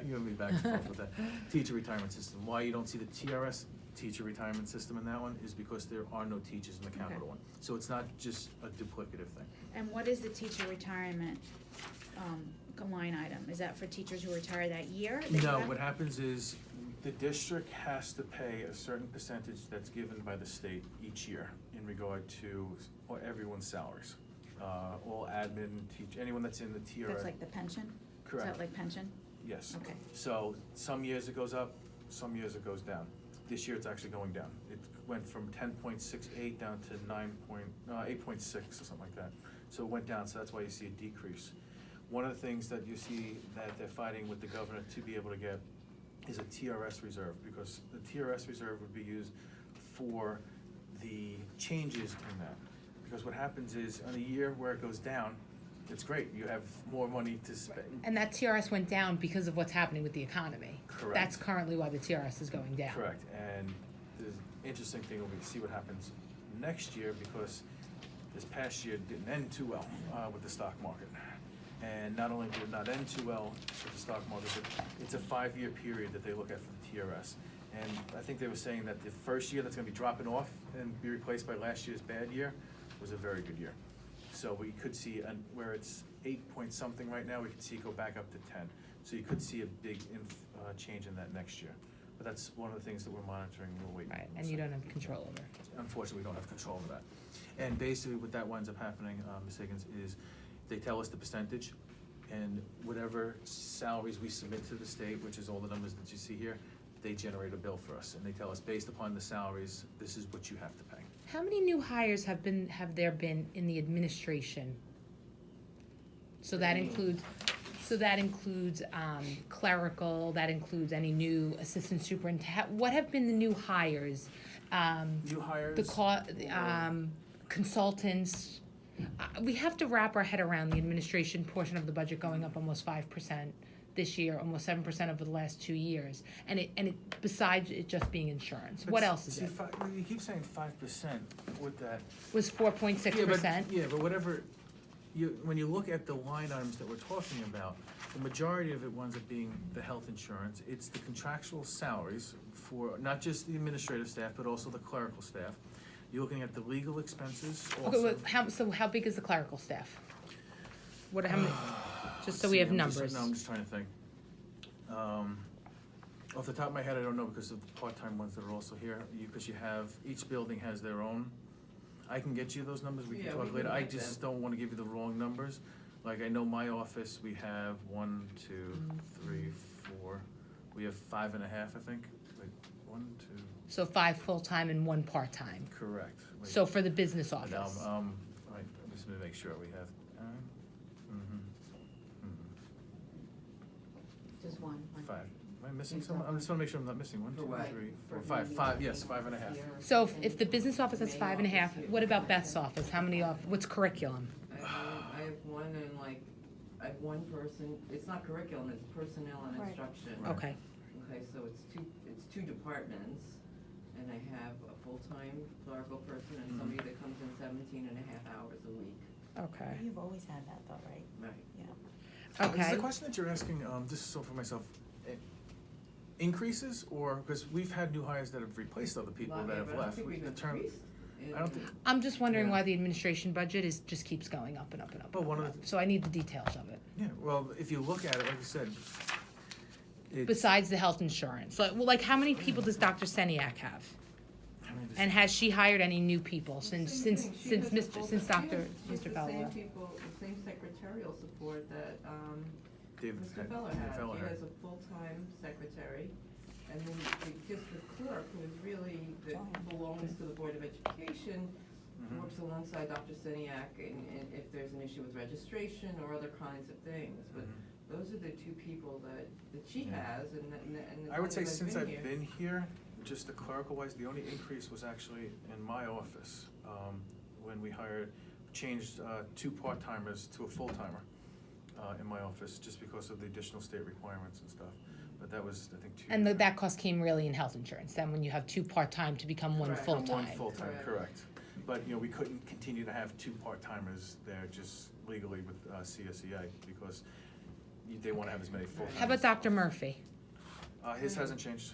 You and me back and forth with that. Teacher retirement system. Why you don't see the TRS, teacher retirement system, in that one is because there are no teachers in the capital one. So it's not just a duplicative thing. And what is the teacher retirement, line item? Is that for teachers who retire that year? No, what happens is the district has to pay a certain percentage that's given by the state each year in regard to everyone's salaries. All admin, anyone that's in the TRS. That's like the pension? Correct. Is that like pension? Yes. Okay. So some years it goes up, some years it goes down. This year it's actually going down. It went from 10.68 down to 8.6 or something like that. So it went down, so that's why you see a decrease. One of the things that you see that they're fighting with the governor to be able to get is a TRS reserve, because the TRS reserve would be used for the changes in that. Because what happens is, on a year where it goes down, it's great, you have more money to spend. And that TRS went down because of what's happening with the economy. Correct. That's currently why the TRS is going down. Correct, and the interesting thing will be to see what happens next year, because this past year didn't end too well with the stock market. And not only did it not end too well with the stock market, but it's a 5-year period that they look at for the TRS. And I think they were saying that the first year that's gonna be dropping off and be replaced by last year's bad year was a very good year. So we could see, where it's 8-point-something right now, we could see it go back up to 10. So you could see a big change in that next year. But that's one of the things that we're monitoring, we'll wait. Right, and you don't have control over. Unfortunately, we don't have control of that. And basically what that winds up happening, Ms. Higgins, is they tell us the percentage. And whatever salaries we submit to the state, which is all the numbers that you see here, they generate a bill for us, and they tell us, based upon the salaries, this is what you have to pay. How many new hires have there been in the administration? So that includes, clerical, that includes any new assistant superintendent, what have been the new hires? New hires. Consultants, we have to wrap our head around the administration portion of the budget going up almost 5% this year, almost 7% over the last 2 years. And it, besides it just being insurance, what else is See, it? you keep saying 5% with that. Was 4.6%? Yeah, but whatever, when you look at the line items that we're talking about, the majority of it winds up being the health insurance. It's the contractual salaries for not just the administrative staff, but also the clerical staff. You're looking at the legal expenses Okay, also. so how big is the clerical staff? How many, just so we have numbers. I'm just trying to think. Off the top of my head, I don't know because of the part-time ones that are also here, because you have, each building has their own. I can get you those numbers, we can Yeah, we talk can later. I get just them. don't wanna give you the wrong numbers. Like, I know my office, we have 1, 2, 3, 4, we have 5.5, I think. Like, 1, 2, So 5 full-time and 1 part-time. correct. Wait. So for the business Now, office. right, just to make sure we have, Just one. 5. Am I missing some? I just wanna make sure I'm not missing. 1, For 2, what? 3, 4, For 5. the- 5, yes, 5.5. So if the business office has 5.5, what about Beth's office? How many what's curriculum? I have one and like, I have one person, it's not curriculum, it's personnel and Right. instruction. Right. Okay, Okay, so it's two departments, and I have a full-time clerical person and somebody that comes in 17 and a half hours a week. okay, You've always had that though, right? Right. Yeah. Is okay. the question that you're asking, just so for myself, increases, or, because we've had new hires that have replaced other people Well, that yeah, have but I don't left. think we've The term- increased in- I don't think, I'm just wondering Yeah. why the administration budget just keeps going up and up and up. Well, and one up of and the- up. So I need the details of it. yeah, well, if you look at it, like you said, it's. Besides the health insurance, like how many people does Dr. Seniak have? I mean, And has she hired any new people since Same thing. She has a Dr. full- she has Mr. the same Fowler? people, the same secretarial support that, David Mr. Feller David had. Feller He had. has a full-time secretary, and then just the clerk, who is really, that belongs to the Board of Education, Mhm. works alongside Dr. Seniak, and if there's an issue with registration or other kinds of things, but Mhm. those are the two people that she Yeah. has, and the I would say time since I've I've here. been here, just the clerical wise, the only increase was actually in my office, when we changed 2 part-timers to a full-timer in my office, just because of the additional state requirements and stuff. But that was, I think, 2 And years that cost came really in health insurance, then when you have 2 part-time to become 1 Correct. From full-time. one full-time, Correct. correct. But, we couldn't continue to have 2 part-timers there just legally with CSEA, because they wanna have as many full-timers. How about Dr. Murphy? His hasn't changed.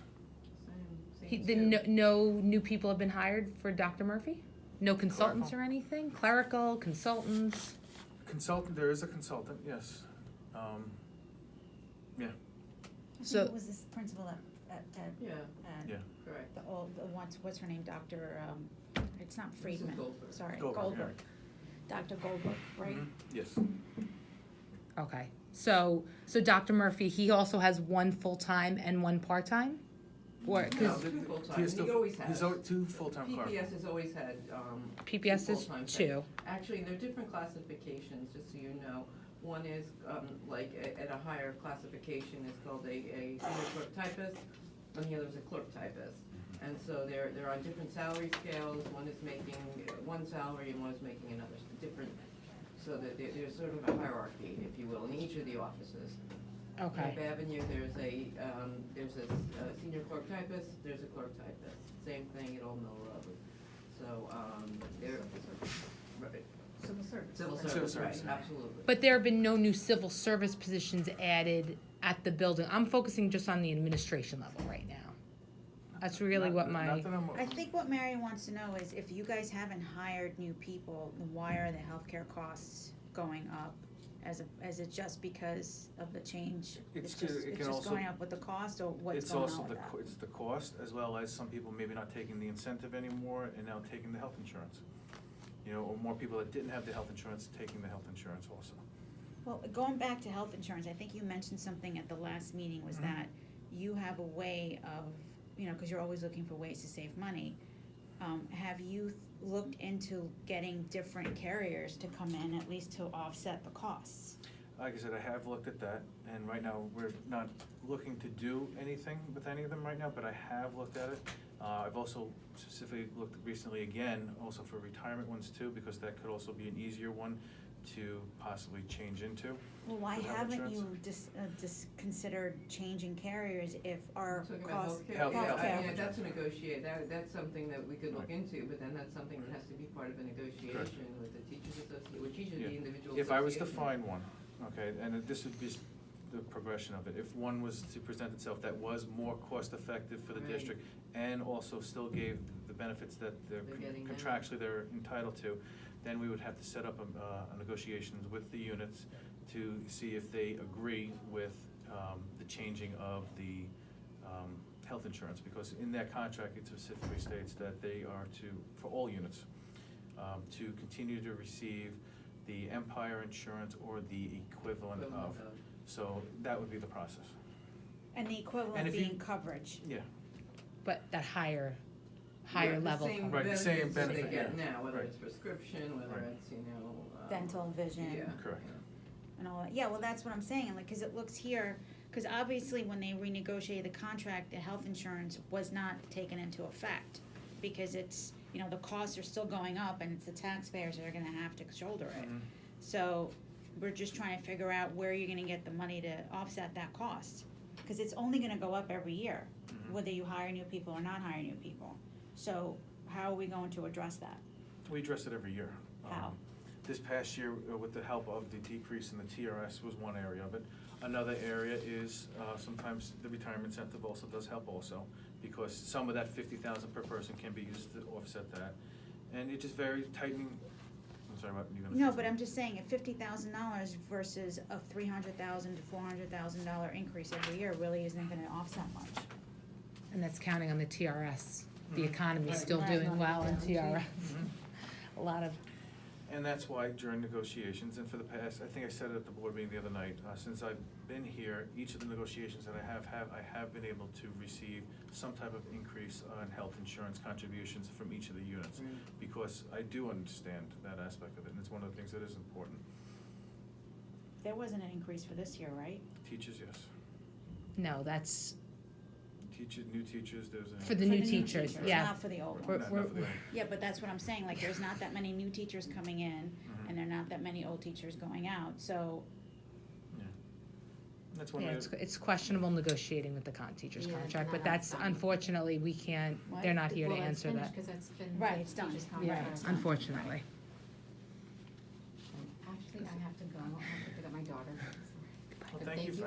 No new people have been hired for Dr. Murphy? No consultants or anything? Clerical, consultants? Consultant, there is a consultant, yes. Yeah, I So- think it was this principal at Yeah, yeah. correct. what's her name, Dr., it's not Friedman, Goldberg. sorry, Goldberg, yeah. Goldberg. Dr. Goldberg, right? Mhm. Yes. Okay, so Dr. Murphy, he also has 1 full-time and 1 part-time? Or, No, 'cause 2 full-time, He has he two- always He's has. always 2 full-time clerks. PPS has always had, PPS is full-time 2. Actually, there are different classifications, just so you know. One is, like, at a higher classification is called a senior clerk typist, and the other is a clerk typist. And so they're on different salary scales, one is making one salary and one is making another, different, so that there's sort of a hierarchy, if you will, in each of the offices. Okay. At Avenue, there's a senior clerk typist, there's a clerk typist, same thing at Old Mill Road. So, they're, right, Civil service. civil Civil service, service, right, yeah. absolutely. But there have been no new civil service positions added at the building. I'm focusing just on the administration level right now. That's really what my, Not that I'm. I think what Mary wants to know is if you guys haven't hired new people, then why are the healthcare costs going up? Is it just because of the change? It's It's good. just, It it's can just also- going up with the cost, or what's It's going also on with that? it's the cost, as well as some people maybe not taking the incentive anymore and now taking the health insurance. Or more people that didn't have the health insurance taking the health insurance also. Well, going back to health insurance, I think you mentioned something at the last meeting was Mhm. that you have a way of, cause you're always looking for ways to save money. Have you looked into getting different carriers to come in, at least to offset the costs? Like I said, I have looked at that, and right now, we're not looking to do anything with any of them right now, but I have looked at it. I've also specifically looked recently again, also for retirement ones too, because that could also be an easier one to possibly change into. Well, why for health haven't insurance. you considered changing carriers if our Talking about costs? healthcare, Health- yeah, health I mean, insurance. that's a negotiate, that's something that we could look Right. into, but then that's something that has to be part of a negotiation with the teachers association, with each of Yeah. the individual If I was to associations. find one, okay, and this would be the progression of it, if one was to present itself that was more cost-effective for the Right. district and also still gave the benefits that they're They're getting now. contractually they're entitled to, then we would have to set up a negotiations with the units to see if they agree with the changing of the health insurance, because in that contract, it specifically states that they are to, for all units, to continue to receive the Empire insurance or the equivalent of. So that would be the process. And the And equivalent if you- being coverage. Yeah, But that higher Yeah, level. The same Right, the same benefits that they benefit, get yeah, now, whether right. it's prescription, whether Right. it's, Dental, vision. Yeah. Correct. And all that, yeah, well, that's what I'm saying, like, cause it looks here, cause obviously when they renegotiated the contract, the health insurance was not taken into effect. Because it's, the costs are still going up and it's the taxpayers that are gonna have to shoulder it. Mhm. So, we're just trying to figure out where you're gonna get the money to offset that cost. Cause it's only gonna go up every year, Mhm. whether you hire new people or not hire new people. So, how are we going to address that? We address it every year. How? This past year, with the help of the decrease in the TRS was one area of it. Another area is, sometimes the retirement incentive also does help also, because some of that 50,000 per person can be used to offset that. And it just very tightening, I'm sorry, what, you gonna say No, but something? I'm just saying, at $50,000 versus a $300,000 to $400,000 increase every year really isn't gonna offset much. And that's counting on the TRS. The Mhm. economy's Right, still right. doing Not well in guaranteed. TRS. Mhm. A lot of, And that's why during negotiations, and for the past, I think I said it at the board meeting the other night, since I've been here, each of the negotiations that I have been able to receive some type of increase on health insurance contributions from each of the units. Mm. Because I do understand that aspect of it, and it's one of the things that is important. There wasn't an increase for this year, right? Teachers, yes. no, that's Teachers, new teachers, there's a. for the new teachers, yeah. Not for the old Not- We're- ones. not for the- Yeah, but that's what I'm saying, like, there's not that many new teachers coming in, Mhm. and there are not that many old teachers going out, so, Yeah. That's one Yeah, of the. it's questionable negotiating with the teachers Yeah, contract, not but that's outside. unfortunately, we can't, they're not here to Well, it's answer finished that. 'cause that's been. Right, the it's done. teacher's Yeah, contract. it's done. Unfortunately. Actually, I have to go, I have to pick up my daughter. Well, But thank you for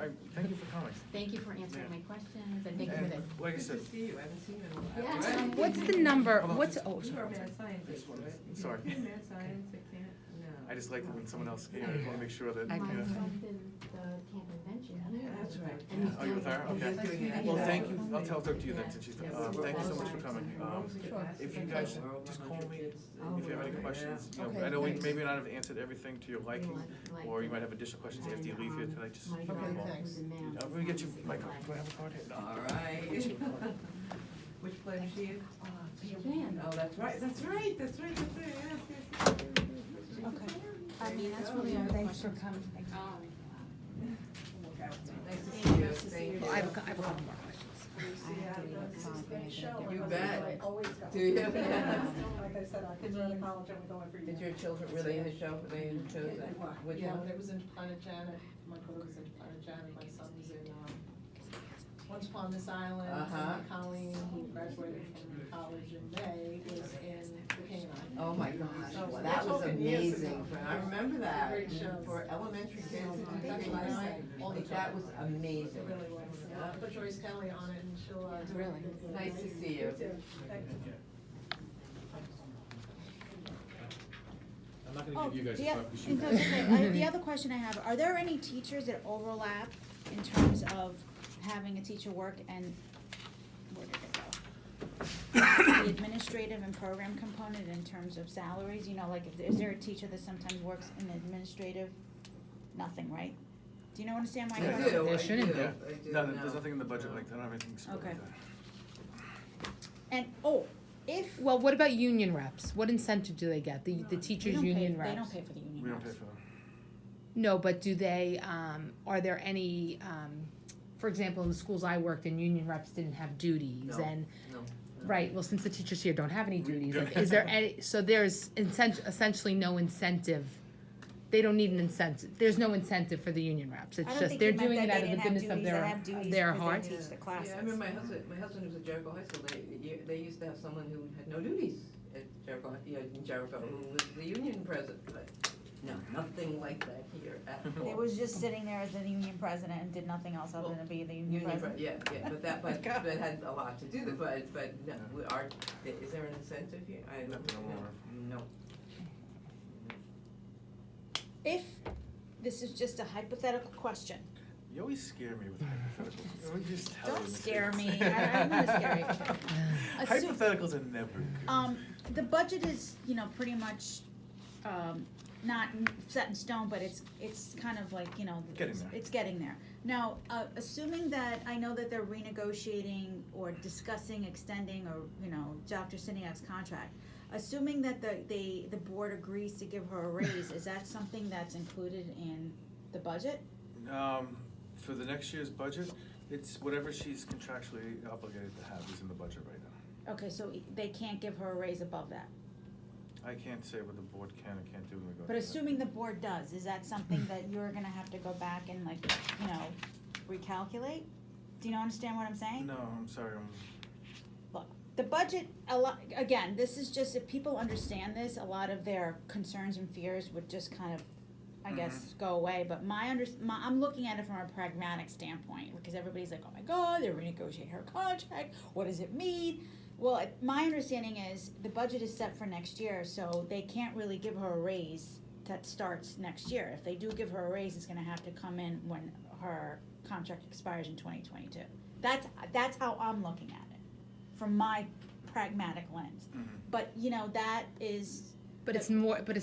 coming. Thank you for answering Yeah. my questions, and thank you for And this. like I Good said, to see you, I haven't seen you in a while. Yeah. Right? What's the number, Hold on, what's, just- oh, You are a sorry. mad scientist, This one is- right? sorry. You're mad science, I can't, no. I just like it when someone else, I wanna make sure that, I- My yeah. son did the camp convention. Yeah, that's right. And he's Oh, you with her? doing- Okay. He's doing it. Well, Yeah. thank you, I'll tell her to you then, since she's, Yes. thank you so much for Yes. coming. If you guys, just call me, if you have any questions, Okay, I know we thanks. maybe not have answered everything to your liking, Like- or you might have additional questions after you leave here and, tonight, just my give me a daughter call. thanks. was in math. I'm gonna get you, She's Michael, like- do I have a card here? No. All right. Get you a card. Which play is she in? Japan. Oh, that's right, yes, yes, yes. okay. I mean, that's really all the Thanks for questions. coming. Nice to see you, thank you. Well, I have a couple more questions. I have to leave at 5, but I gotta get You my bet. daughter. Always go. Do you? Like I said, our kids are in college and we're going for Did years. your children, were they in the show, were they in the shows? Which Yeah, one? they was in Planet Janet, my brother was in Planet Janet, my son was in, Once Upon this Island, Uh-huh. and my Colleen, who graduated from college in May, was in The Canine. Oh my gosh, So well, we're that was talking years ago. amazing, I remember that, Great shows. for elementary kids to do That's Green what I Knight, say all the like, that time. was amazing. It really was. Yeah. Put Joyce Kelly on it and she'll, do Really? it. Nice to see you. Thank you. I'm not Oh, gonna give you guys the a oth- copy sheet. no, it's okay. The other question I have, are there any teachers that overlap in terms of having a teacher work and, where did it go? The administrative and program component in terms of salaries, like, is there a teacher that sometimes works in the administrative nothing, right? Do you know, understand my Yeah, I question? do, There I shouldn't do, be. I do, No, no. there's nothing in the budget like that, I don't have anything split Okay. like that. And, if. Well, what about union reps? What incentive do they get? The we teachers' don't pay- union reps? They don't pay for the union We reps. don't pay for them. No, but do they, are there any, for example, in the schools I worked in, union reps didn't have duties No. and, No. right, well, since the teachers here don't have any We duties, don't like, is there any, so there's essentially no incentive. They don't need an incentive, there's no incentive for the union reps, I it's don't just, think they're you meant doing that it they out of the didn't have goodness of duties, they their, have duties their because they heart. teach the classes. Yeah, I remember my husband was at Jericho High School, they used to have someone who had no duties at Jericho, in Jericho, who was the union president, but no, nothing like that here at all. They was just sitting there as the union president and did nothing else other Well, than be the union Union, president. yeah, but that, but God. that had a lot to do with it, but no, is there an incentive here? I don't Nothing I'm aware of. No. If, this is just a hypothetical question, You always scare me with hypotheticals. Let me just tell don't you, scare Miss me, Higgins. I'm gonna scare you. Assume- Hypotheticals are never good. The budget is, pretty much, not set in stone, but it's kind of like, Getting there. it's getting there. Now, assuming that, I know that they're renegotiating or discussing extending or, Dr. Siniak's contract, assuming that the board agrees to give her a raise, is that something that's included in the budget? For the next year's budget, it's whatever she's contractually obligated to have is in the budget right now. Okay, so they can't give her a raise above that? I can't say what the board can or can't do in regard But to that. assuming the board does, is that something that you're gonna have to go back and recalculate? Do you understand what I'm saying? No, I'm sorry, Look, the budget, again, this is just, if people understand this, a lot of their concerns and fears would just kind of, I guess, go away, but I'm looking at it from a pragmatic standpoint, because everybody's like, oh my God, they're renegotiating her contract, what does it mean? Well, my understanding is the budget is set for next year, so they can't really give her a raise that starts next year. If they do give her a raise, it's gonna have to come in when her contract expires in 2022. That's how I'm looking at it, from my pragmatic lens. But, that is. But it's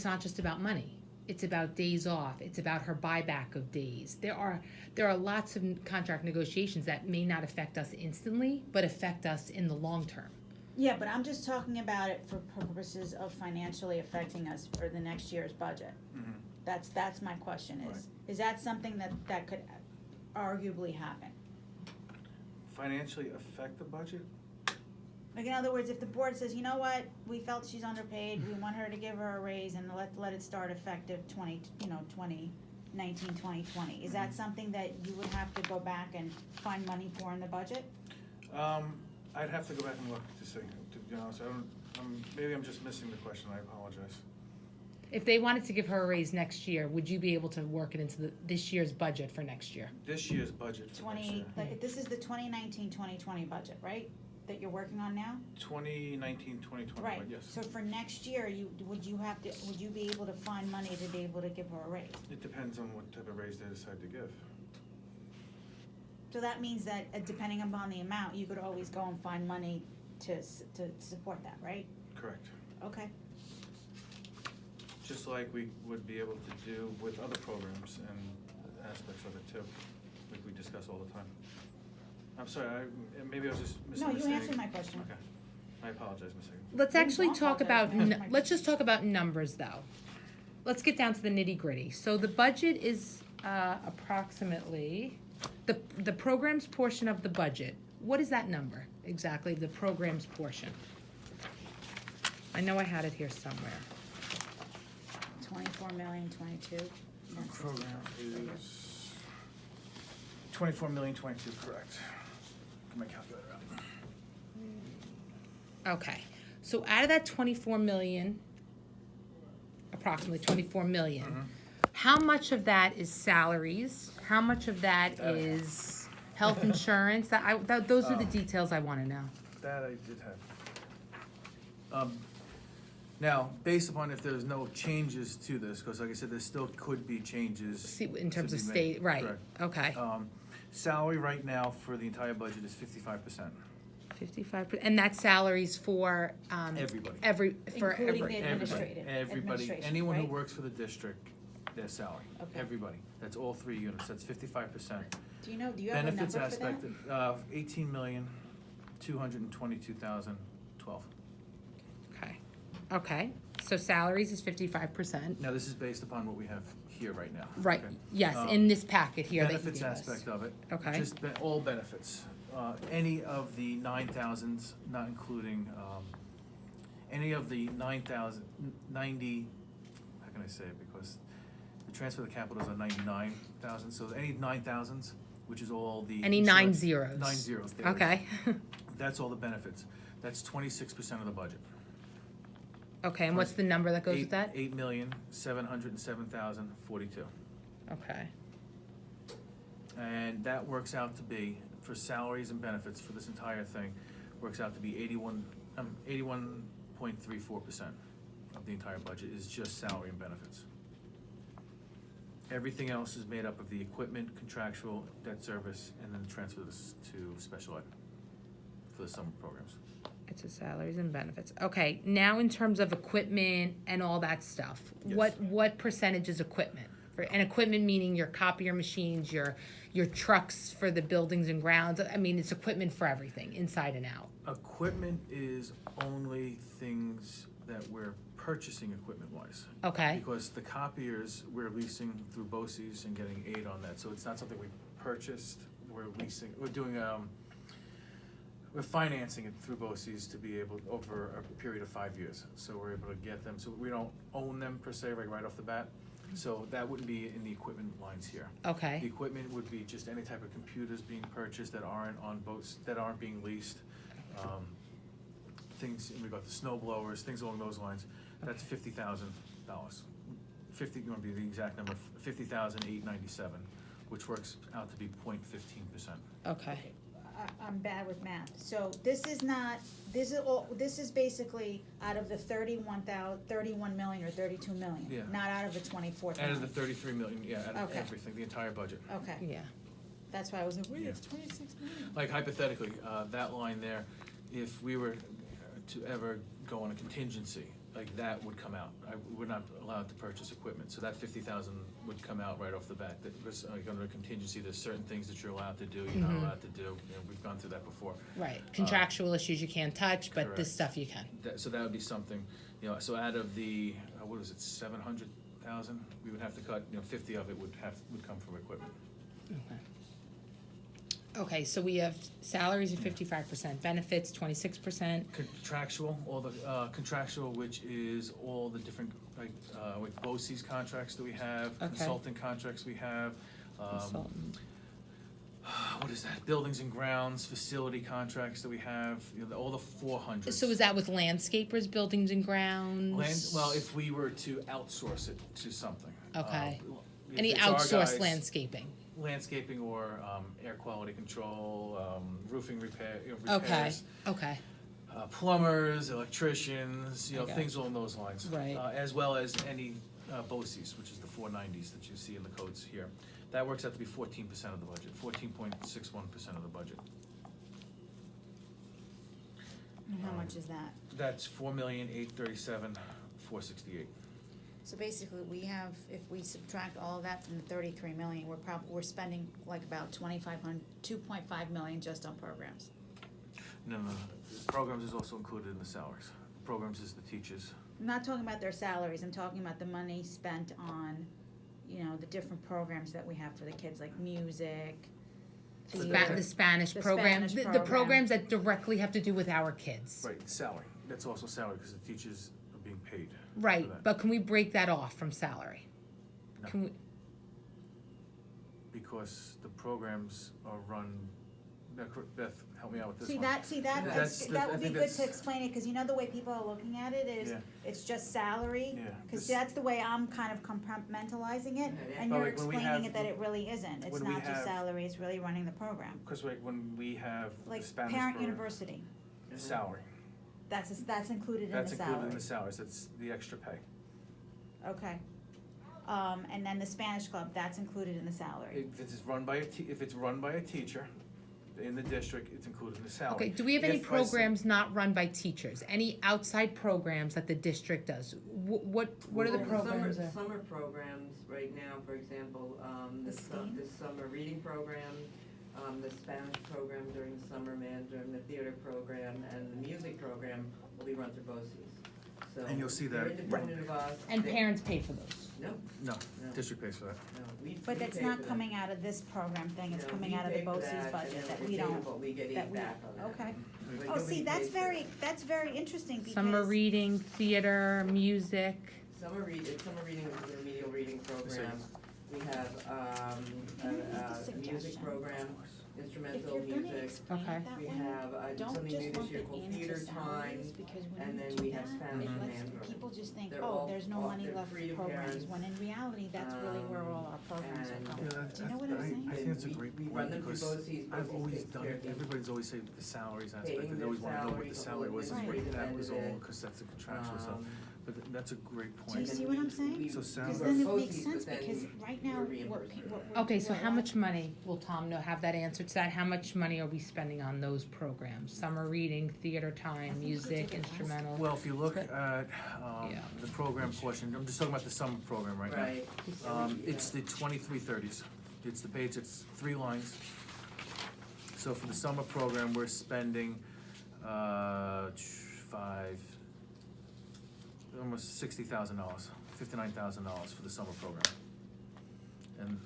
not just about money. It's about days off. It's about her buyback of days. There are lots of contract negotiations that may not affect us instantly, but affect us in the long term. Yeah, but I'm just talking about it for purposes of financially affecting us for the next year's budget. That's my question is that something that could arguably happen? Financially affect the budget? Like, in other words, if the board says, you know what, we felt she's underpaid, we want her to give her a raise and let it start effective 2019, 2020, is that something that you would have to go back and find money for in the budget? I'd have to go back and look to see, to be honest, maybe I'm just missing the question, I apologize. If they wanted to give her a raise next year, would you be able to work it into this year's budget for next year? This year's budget for next year. This is the 2019, 2020 budget, right, that you're working on now? 2019, 2020, Right, yes. so for next year, would you be able to find money to be able to give her a raise? It depends on what type of raise they decide to give. So that means that, depending upon the amount, you could always go and find money to support that, right? Correct. Okay. Just like we would be able to do with other programs and aspects of it too, like we discuss all the time. I'm sorry, maybe I was just No, misunderstanding. you answered my question. Okay, I apologize, Ms. Higgins. Let's You actually don't talk apologize, about, that's my- let's just talk about numbers though. Let's get down to the nitty gritty. So the budget is approximately, the programs portion of the budget, what is that number exactly, the programs portion? I know I had it here somewhere. 24 million, 22. Program is 24,022,000, correct. Get my calculator out. Okay, so out of that 24 million, approximately 24 million, how much of that is salaries? How much of that is health insurance? Those are the details I wanna know. That I did have. Now, based upon if there's no changes to this, because like I said, there still could be changes. See, in terms to of be state, made. right, Correct. okay. Salary right now for the entire budget is 55%. 55%, and that's salaries for, Everybody. for Including every, the administrative. Everybody, administration, anyone who right? works for the district, their salary, Okay. everybody. That's all 3 units, that's 55%. Do you have a Benefits number for that? aspect, 18,222,012. Okay, okay, so salaries is 55%. Now, this is based upon what we have here right now. Right, okay? yes, Um, in this packet here that you Benefits gave us. aspect of it. Okay. Just all benefits. Any of the 9,000s, not including, any of the 9,090, how can I say it, because the transfer of the capitals are 99,000, so any 9,000s, which is all the. Any 9 insurance- zeros? 9 zeros, there we go. Okay, That's all the benefits. That's 26% of the budget. okay, and what's the number that goes with that? 8,707,042. Okay, And that works out to be, for salaries and benefits for this entire thing, works out to be 81.34% of the entire budget is just salary and benefits. Everything else is made up of the equipment, contractual, debt service, and then transfer this to special ed for the summer programs. it's a salaries and benefits. Okay, now in terms of equipment and all that stuff, Yes. what percentage is equipment? And equipment meaning your copier machines, your trucks for the buildings and grounds, I mean, it's equipment for everything, inside and out. Equipment is only things that we're purchasing equipment-wise. Okay, Because the copiers, we're leasing through BOCES and getting aid on that, so it's not something we purchased, we're leasing, we're financing it through BOCES to be able, over a period of 5 years. So we're able to get them, so we don't own them per se, right off the bat. So that wouldn't be in the equipment lines here. The okay, equipment would be just any type of computers being purchased that aren't on boats, that aren't being leased. Things in regard to snow blowers, things along those lines. That's $50,000. 50, you want to be the exact number, 50,897, which works out to be 0.15%. okay. I'm bad with math, so this is basically out of the 31 million or 32 million, Yeah. not out of the 24 Out of million. the 33 million, yeah, out of Okay. everything, the entire budget. Okay, Yeah, that's why I was like, wait, Yeah. it's 26 million. Like hypothetically, that line there, if we were to ever go on a contingency, like that would come out. We're not allowed to purchase equipment, so that 50,000 would come out right off the bat. That was, like, under a contingency, there's certain things that you're allowed to do, you're not allowed to do. You know, we've gone through that before. right, contractual issues you can't touch, but this correct. stuff you can. So that would be something, you know, so out of the, what is it, 700,000, we would have to cut, 50 of it would come from equipment. Okay, so we have salaries of 55%, benefits 26%, Contractual, all the contractual, which is all the different, like BOCES contracts that we have, Okay. consulting contracts we have. consultant. What is that? Buildings and grounds, facility contracts that we have, all the 400s. So is that with landscapers, buildings and grounds? Well, if we were to outsource it to something. Okay. If Any it's our outsourced guys- landscaping? Landscaping or air quality control, roofing repairs. Okay, okay, Plumbers, electricians, I got things along those lines. Right. As well as any BOCES, which is the 490s that you see in the codes here. That works out to be 14% of the budget, 14.61% of the budget. And how much is that? That's 4,837,468. So basically, we have, if we subtract all of that from the 33 million, we're spending like about 2.5 million just on programs. No. Programs is also included in the salaries. Programs is the teachers. I'm not talking about their salaries, I'm talking about the money spent on, the different programs that we have for the kids, like music. So theater. The Spanish The program, Spanish the program. programs that directly have to do with our kids. Right, salary. That's also salary because the teachers are being paid. Right, for that. but can we break that off from salary? No. Can we, Because the programs are run, Beth, help me out with this one. That That's the- that I would be think good that's- to explain it, cause the way people are looking at it is, Yeah. it's just salary. Yeah, Cause this- that's the way I'm kind of compartmentalizing it, Yeah. and But you're like when we explaining have- it that it really isn't, it's when we not just have- salary, it's really running the program. Because when we have the Like Spanish parent program, university, salary, that's included in the that's salary. included in the salaries, that's the extra pay. Okay. And then the Spanish club, that's included in the salary. If it's run by a teacher, in the district, it's included in the salary. Okay, do we have any If by some- programs not run by teachers? Any outside programs that the district does? What are the Well, programs? Summer programs, right now, for example, The STEAM? the summer reading program, the Spanish program during the summer, Mandarin, the theater program, and the music program will be run through BOCES. So And you'll see they're that- independent of us. And They- parents pay for those? No, No, No. district pays for that. no, we But we that's pay not for that. coming out of this program thing, it's No, coming we out of the pay for BOCES that, budget and that it's we don't, able, we get that aid we, back on that. okay. But Oh, see, nobody that's pays for that's very interesting because. Summer reading, theater, music. Summer reading is a remedial reading program. We have, Can I make a a music suggestion? program, If instrumental you're gonna music. explain Okay. it that We way, have, don't something just new this lump year it called into theater salaries, time, because when and you then do we have that, Spanish it and lets Mandarin. people just think, They're oh, all- there's no all- money they're left free for to programs, parents. when in reality, that's really where all our programs are and- going. Yeah, Do you know what I'm saying? I think that's a great We point, run them through because BOCES. I've BOCES always takes done care it, of them. everybody's always said the salaries aspect, Paying they their always wanna know what salaries, the salary was, and Right. what that was Independent. all, cause that's a contractual stuff, Um, but that's a great Do you point. see what I'm saying? So Because sounds then it like- makes BOCES, sense, but then because right now, we're what, reimbursed. what we're. Okay, so what how I- much money, will Tom have that answer to that? How much money are we spending on those programs? Summer reading, theater I time, think we music, did it last instrumental? Well, if you look at, Yeah. the program portion, I'm just talking about the summer program right now. Right. It's the 2330s. It's the page, it's 3 lines. So for the summer program, we're spending, almost $60,000, $59,000 for the summer program. And,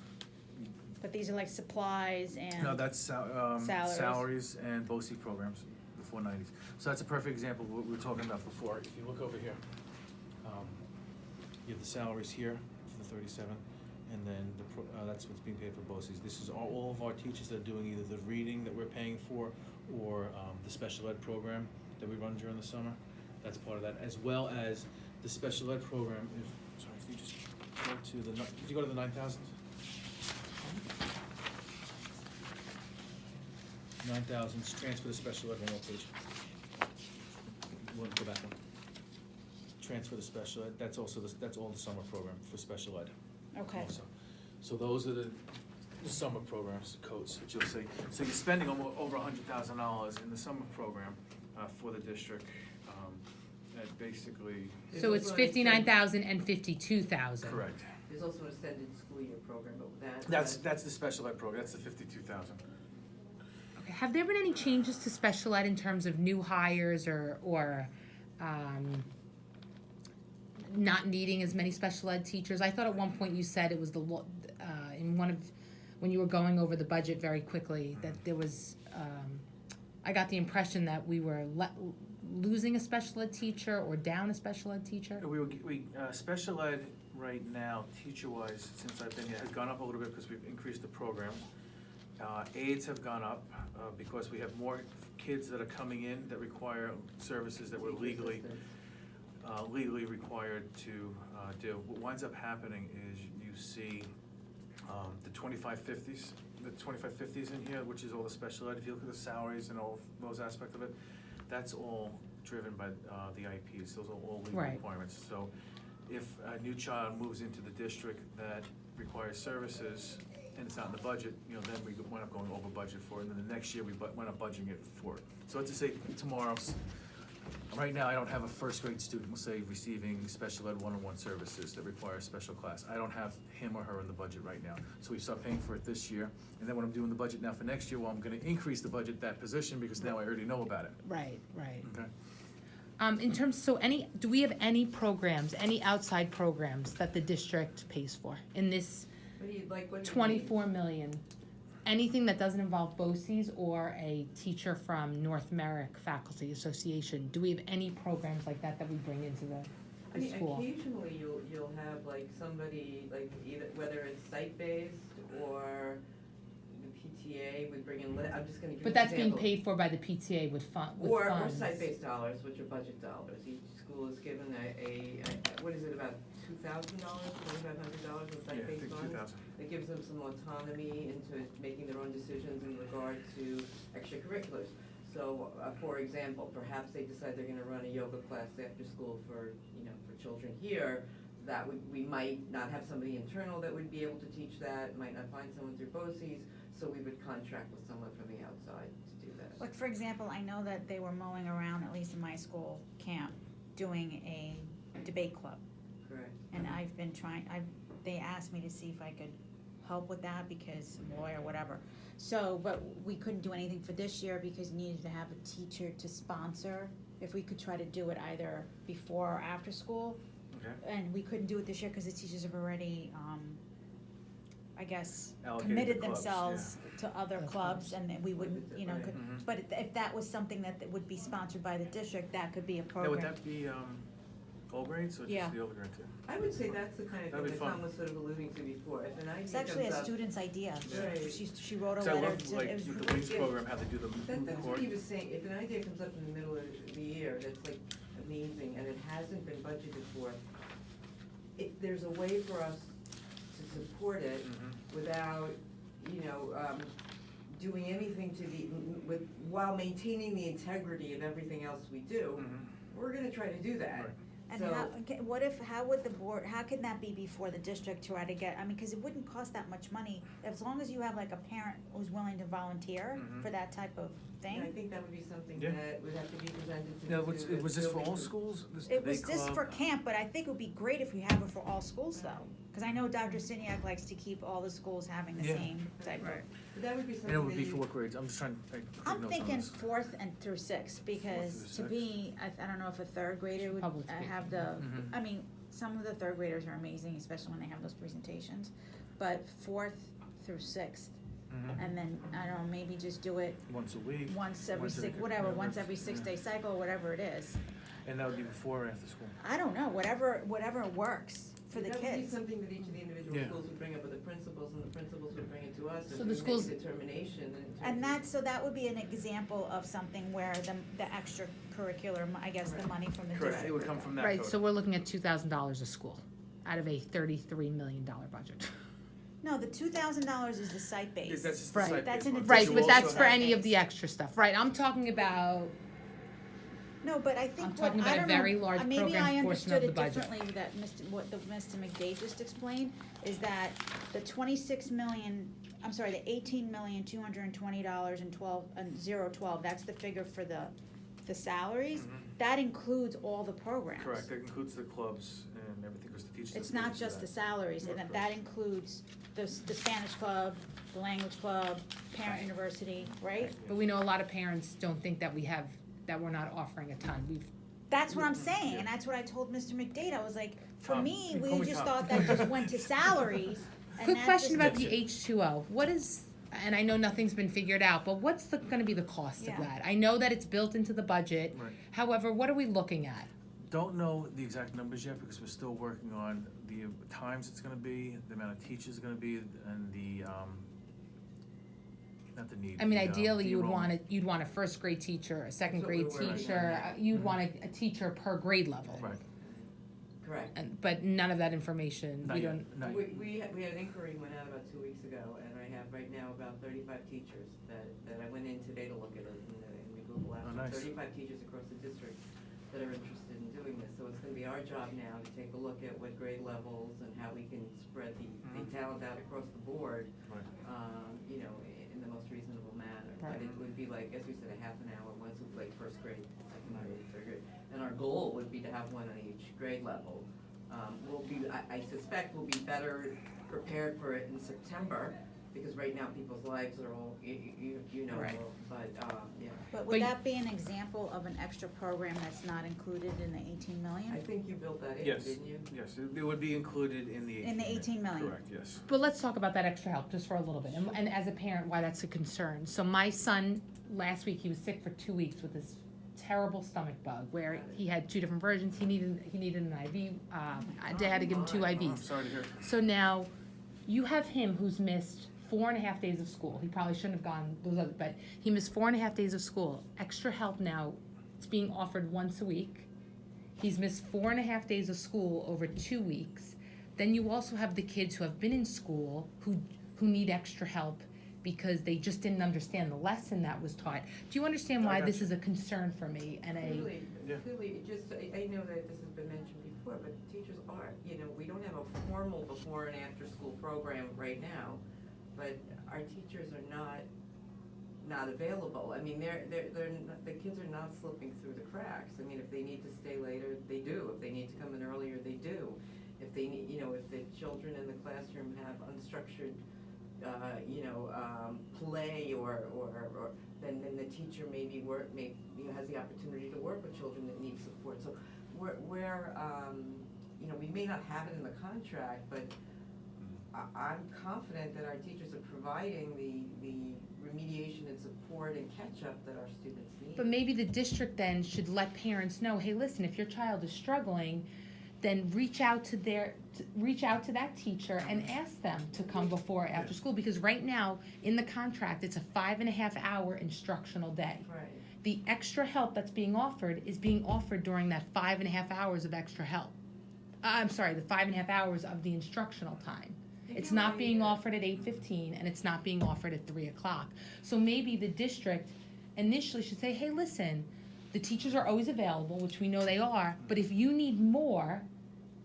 But these are like supplies and. no, that's, Salaries. salaries and BOCES programs, the 490s. So that's a perfect example of what we were talking about before. If you look over here, you have the salaries here for the 37, and then that's what's being paid for BOCES. This is all of our teachers that are doing either the reading that we're paying for, or the special ed program that we run during the summer. That's part of that, as well as the special ed program. If you just go to the, did you go to the 9,000? 9,000's transfer to special ed, one more page. Go back one. Transfer to special ed, that's also, that's all the summer program for special ed. Okay. Also. So those are the summer programs, codes that you'll see. So you're spending over $100,000 in the summer program for the district. And basically, So it's also an 59,000 and 52,000. correct. There's also an extended school year program, but that. That's the special ed program, that's the 52,000. Okay, have there been any changes to special ed in terms of new hires or not needing as many special ed teachers? I thought at one point you said it was in one of, when you were going over the budget very quickly, that there was, I got the impression that we were losing a special ed teacher or down a special ed teacher. We special ed right now, teacher-wise, since I've been here, has gone up a little bit because we've increased the programs. Aides have gone up because we have more kids that are coming in that require services that we're legally required to do. What winds up happening is you see the 2550s in here, which is all the special ed. If you look at the salaries and all those aspects of it, that's all driven by the IEPs. Those are all legal Right. requirements. So if a new child moves into the district that requires services and it's not in the budget, then we wind up going over budget for it, and then the next year we wind up budgeting it for it. So let's just say tomorrow's, right now I don't have a first grade student, we'll say, receiving special ed one-on-one services that require a special class. I don't have him or her in the budget right now. So we start paying for it this year, and then when I'm doing the budget now for next year, well, I'm gonna increase the budget that position because now I already know about it, Right. okay? In terms, do we have any programs, any outside programs that the district pays for in this What do you like, what do you 24 million? Anything that doesn't involve BOCES or a teacher from North Merrick Faculty Association? Do we have any programs like that we bring into I the mean, school? occasionally you'll have like somebody, like either, whether it's site-based or the PTA would bring in, I'm just gonna give you But an that's being example. paid for by the PTA with funds. Or site-based dollars, which are budget dollars. Each school is given what is it, about $2,000, $2,500 in Yeah, I site-based think funds? 2,000. It gives them some autonomy into making their own decisions in regard to extracurriculars. So, for example, perhaps they decide they're gonna run a yoga class after school for children here. We might not have somebody internal that would be able to teach that, might not find someone through BOCES. So we would contract with someone from the outside to do that. Like, for example, I know that they were mowing around, at least in my school camp, doing a debate club. Correct. And I've been they asked me to see if I could help with that because I'm a lawyer, whatever. So, but we couldn't do anything for this year because we needed to have a teacher to sponsor. If we could try to do it either before or after school. Okay. And we couldn't do it this year because the teachers have already, I guess, Allocated committed the clubs, themselves to other Other clubs clubs. and then we wouldn't, you know, Right. could, Mhm. but if that was something that would be sponsored by the district, that could be a Now, program. would that be, all grades or Yeah. just the older grades? I would say that's the kind of That'd thing be that fun. Tom was sort of alluding to before. If an idea It's actually a comes up- student's idea. Right. She wrote a So I letter love, to, like, it was. with the Wings Yeah. program, how they do the That's moot what court. he was saying, if an idea comes up in the middle of the year, that's like amazing, and it hasn't been budgeted for, there's a way for us to support it Mhm. without, doing anything to while maintaining the integrity of everything else we do. Mhm. We're gonna try to do that. Right. And So- how would the board, how can that be before the district try to get, I mean, cause it wouldn't cost that much money, as long as you have like a parent who's willing to volunteer Mhm. for that type of And I thing. think that would be something Yeah. that would have to be presented to. Now, to was the this for building all group. schools? This It was debate just club? for camp, but I think it would be great if we have it for all schools though, cause I know Dr. Siniak likes to keep all the schools having the Yeah. same type of. But that would be And something it would that be you- for what grades? I'm just trying to take I'm notes on thinking this. fourth and through sixth, because to sixth. be, I don't know if a third grader would Public have speaking. the, Mhm. I mean, some of the third graders are amazing, especially when they have those presentations. But fourth through sixth, Mhm. and then, I don't know, maybe just do it Once a week? once every Once six, every- whatever, yeah, once once- every yeah. 6-day cycle, whatever it is. And that would be before or after school? I don't know, whatever works for the That would be kids. something that each of the individual Yeah. schools would bring up with the principals, and the principals would bring it to us, So and the we would schools- make a determination in terms And of- so that would be an example of something where the extracurricular, I guess, the Correct. money from the district. Correct, it would come from that Right, code. so we're looking at $2,000 a school out of a $33 million budget. No, the $2,000 is the site Yeah, base. that's just the Right. site That's based in one. Right, you but that's also for have- any of the extra stuff, right? I'm talking about, No, but I think I'm what, talking about I a don't know, very large maybe I program portion of understood the it budget. differently that Mr. McDade just explained, is that the 26 million, I'm sorry, the $18,220 and 012, that's the figure for the salaries. Mhm. That includes all the programs. Correct, that includes the clubs and everything, because the teachers. It's are paid not for just that. the salaries, and Correct. that includes the Spanish club, the language club, parent university, right? but we know a lot of parents don't think that that we're not offering a ton. That's what I'm saying, Yeah. and that's what I told Mr. McDade, I was like, for Tom. me, You call we me just Tom. thought that just went to salaries, and Quick that question just- about the H2O. What is, and I know nothing's been figured out, but what's gonna be the cost of Yeah. that? I know that it's built into the budget. Right. However, what are we looking at? Don't know the exact numbers yet, because we're still working on the times it's gonna be, the amount of teachers it's gonna be, and the, not the need. I mean, the, ideally, the you'd want enrollment. you'd want a first grade teacher, a second That's what grade we're working on teacher, now. you'd Mhm. want a teacher per grade level. Right, Correct. But none of that information, not we yet, don't, not We, yet. we had an inquiry went out about 2 weeks ago, and I have right now about 35 teachers that I went in today to look at it, and we Google Oh, out nice. 35 teachers across the district that are interested in doing this. So it's gonna be our job now to take a look at what grade levels and how we can spread the Mhm. talent out across the board, Right. in the most reasonable manner. But Right. it would be like, as we said, a half an hour, once a like first grade, second grade, third grade. And our goal would be to have one on each grade level. I suspect we'll be better prepared for it in September, because right now people's lives are all, Right. but, yeah. But But would you- that be an example of an extra program that's not included in the 18 I million? think you built that in, Yes, didn't you? yes, it would be included in the 18 In the 18 million. Correct, yes. but let's talk about that extra help just for a little bit, and as a parent, why that's a concern. So my son, last week, he was sick for 2 weeks with this terrible stomach bug, where he had 2 different versions, he needed an IV, they had to give him 2 Oh, I'm IVs. sorry to hear. So now, you have him who's missed 4.5 days of school. He probably shouldn't have gone those other, but he missed 4.5 days of school. Extra help now, it's being offered once a week. He's missed 4.5 days of school over 2 weeks. Then you also have the kids who have been in school who need extra help because they just didn't understand the lesson that was taught. Do you understand I why got this you. is a concern for me and Clearly, Yeah. clearly, I know that this has been mentioned before, but teachers are, we don't have a formal before and after school program right now. but our teachers are not available. I mean, the kids are not slipping through the cracks. I mean, if they need to stay later, they do. If they need to come in earlier, they do. If they need, if the children in the classroom have unstructured, play or then the teacher maybe has the opportunity to work with children that need support. So we're we may not have it in the contract, but I'm confident that our teachers are providing the remediation and support and catch-up that our students need. But maybe the district then should let parents know, hey, listen, if your child is struggling, then reach out to that teacher and ask them to come before or after school, because right now, in the contract, it's a 5.5-hour instructional day. Right. The extra help that's being offered is being offered during that 5.5 hours of extra help. I'm sorry, the 5.5 hours of the instructional time. It's not being offered at 8:15 and it's not being offered at 3 o'clock. So maybe the district initially should say, hey, listen, the teachers are always available, which we know they are, but if you need more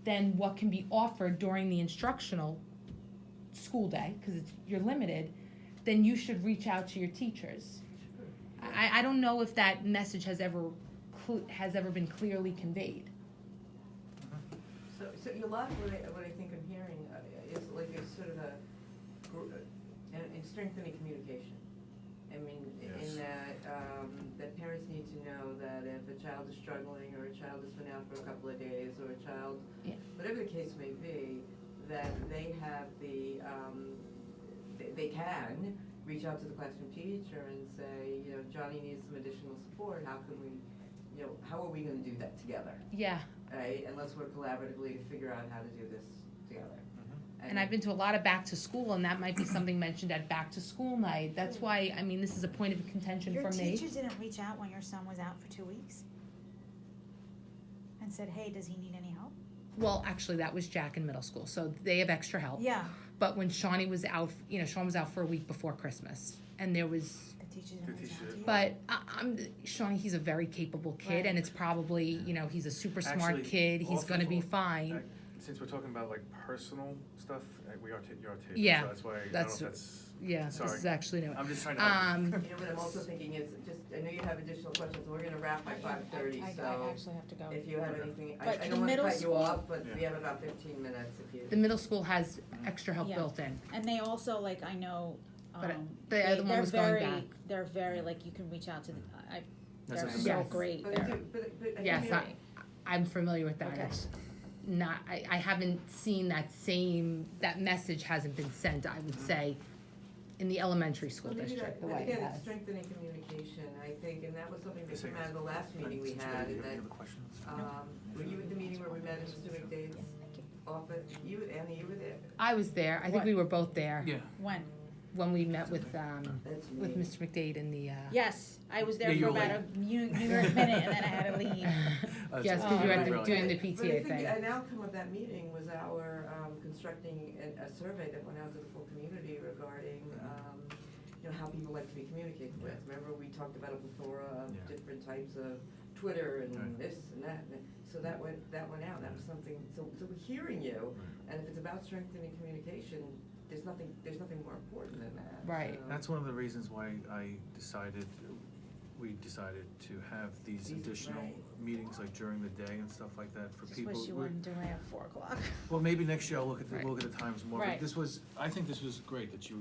than what can be offered during the instructional school day, because you're limited, then you should reach out to your teachers. I don't know if that message has ever been clearly conveyed. So a lot of what I think I'm hearing is like a sort of in strengthening communication. I mean, Yes. in that parents need to know that if a child is struggling or a child has been out for a couple of days or a child, Yeah. whatever the case may be, that they have they can reach out to the classroom teacher and say, Johnny needs some additional support. How can we, how are we going to do that together? Yeah. Right, and let's work collaboratively to figure out how to do this together. And I've been to a lot of back to school, and that might be something mentioned at back to school night. That's why, I mean, this is a point of contention Your for me. teacher didn't reach out when your son was out for 2 weeks? And said, hey, does he need any help? Well, actually, that was Jack in middle school, so they have extra help. Yeah, But when Shawnee was out, Sean was out for a week before Christmas, and there was. the teacher didn't reach out to you? But Shawnee, he's a very capable kid, Right. and it's probably, he's a super smart Actually, kid. He's also going to be for- fine. Since we're talking about like personal stuff, you're taping, Yeah, so that's why I don't know that's- if that's. Yeah, this Sorry. is actually new. I'm just trying to help you. What I'm also thinking is, I know you have additional questions, we're gonna wrap by 5:30, I so actually have to go. if you have Okay. anything, But I the don't wanna middle cut you school- off, but we Yeah. have about 15 minutes if you. The middle school has extra help Yeah. built in. And they also, like, I know, But the other one they're was going very, back. they're very, like, you can reach out to them, That's they're like so the- Yes. great, But they're, I Yes, think I'm familiar with that. Okay. It's not, I haven't seen that message hasn't been sent, I would say, in the elementary school Well, maybe district, the that, way it again, it's has. strengthening communication, I think, and that was something that Yes, came I out of the last meeting we Did you had, have and any that, other questions? were you at the meeting where we met in Mr. McDade's office? Annie, you were there? I was there, I think What? we were both there, Yeah. when? when we met with That's with me. Mr. McDade in the, Yes, I was there Yeah, you for were about a New Year's minute, and then I had to leave. yes, because you were doing the But I PTA think thing. an outcome of that meeting was our constructing a survey that went out to the full community regarding, how people like to be communicated with. Remember, we talked about a plethora of Yeah. different types of Twitter and Right. this and that, so that went out, that was something, so we're hearing you, and if it's about strengthening communication, there's nothing more important than that. Right. So- That's one of the reasons why we decided to have these These- additional right. meetings like during the day and stuff like that for Just people. wish you We're- wouldn't do it at 4 o'clock. Well, maybe next year I'll look at Right. the times more, but Right. I think this was great that you were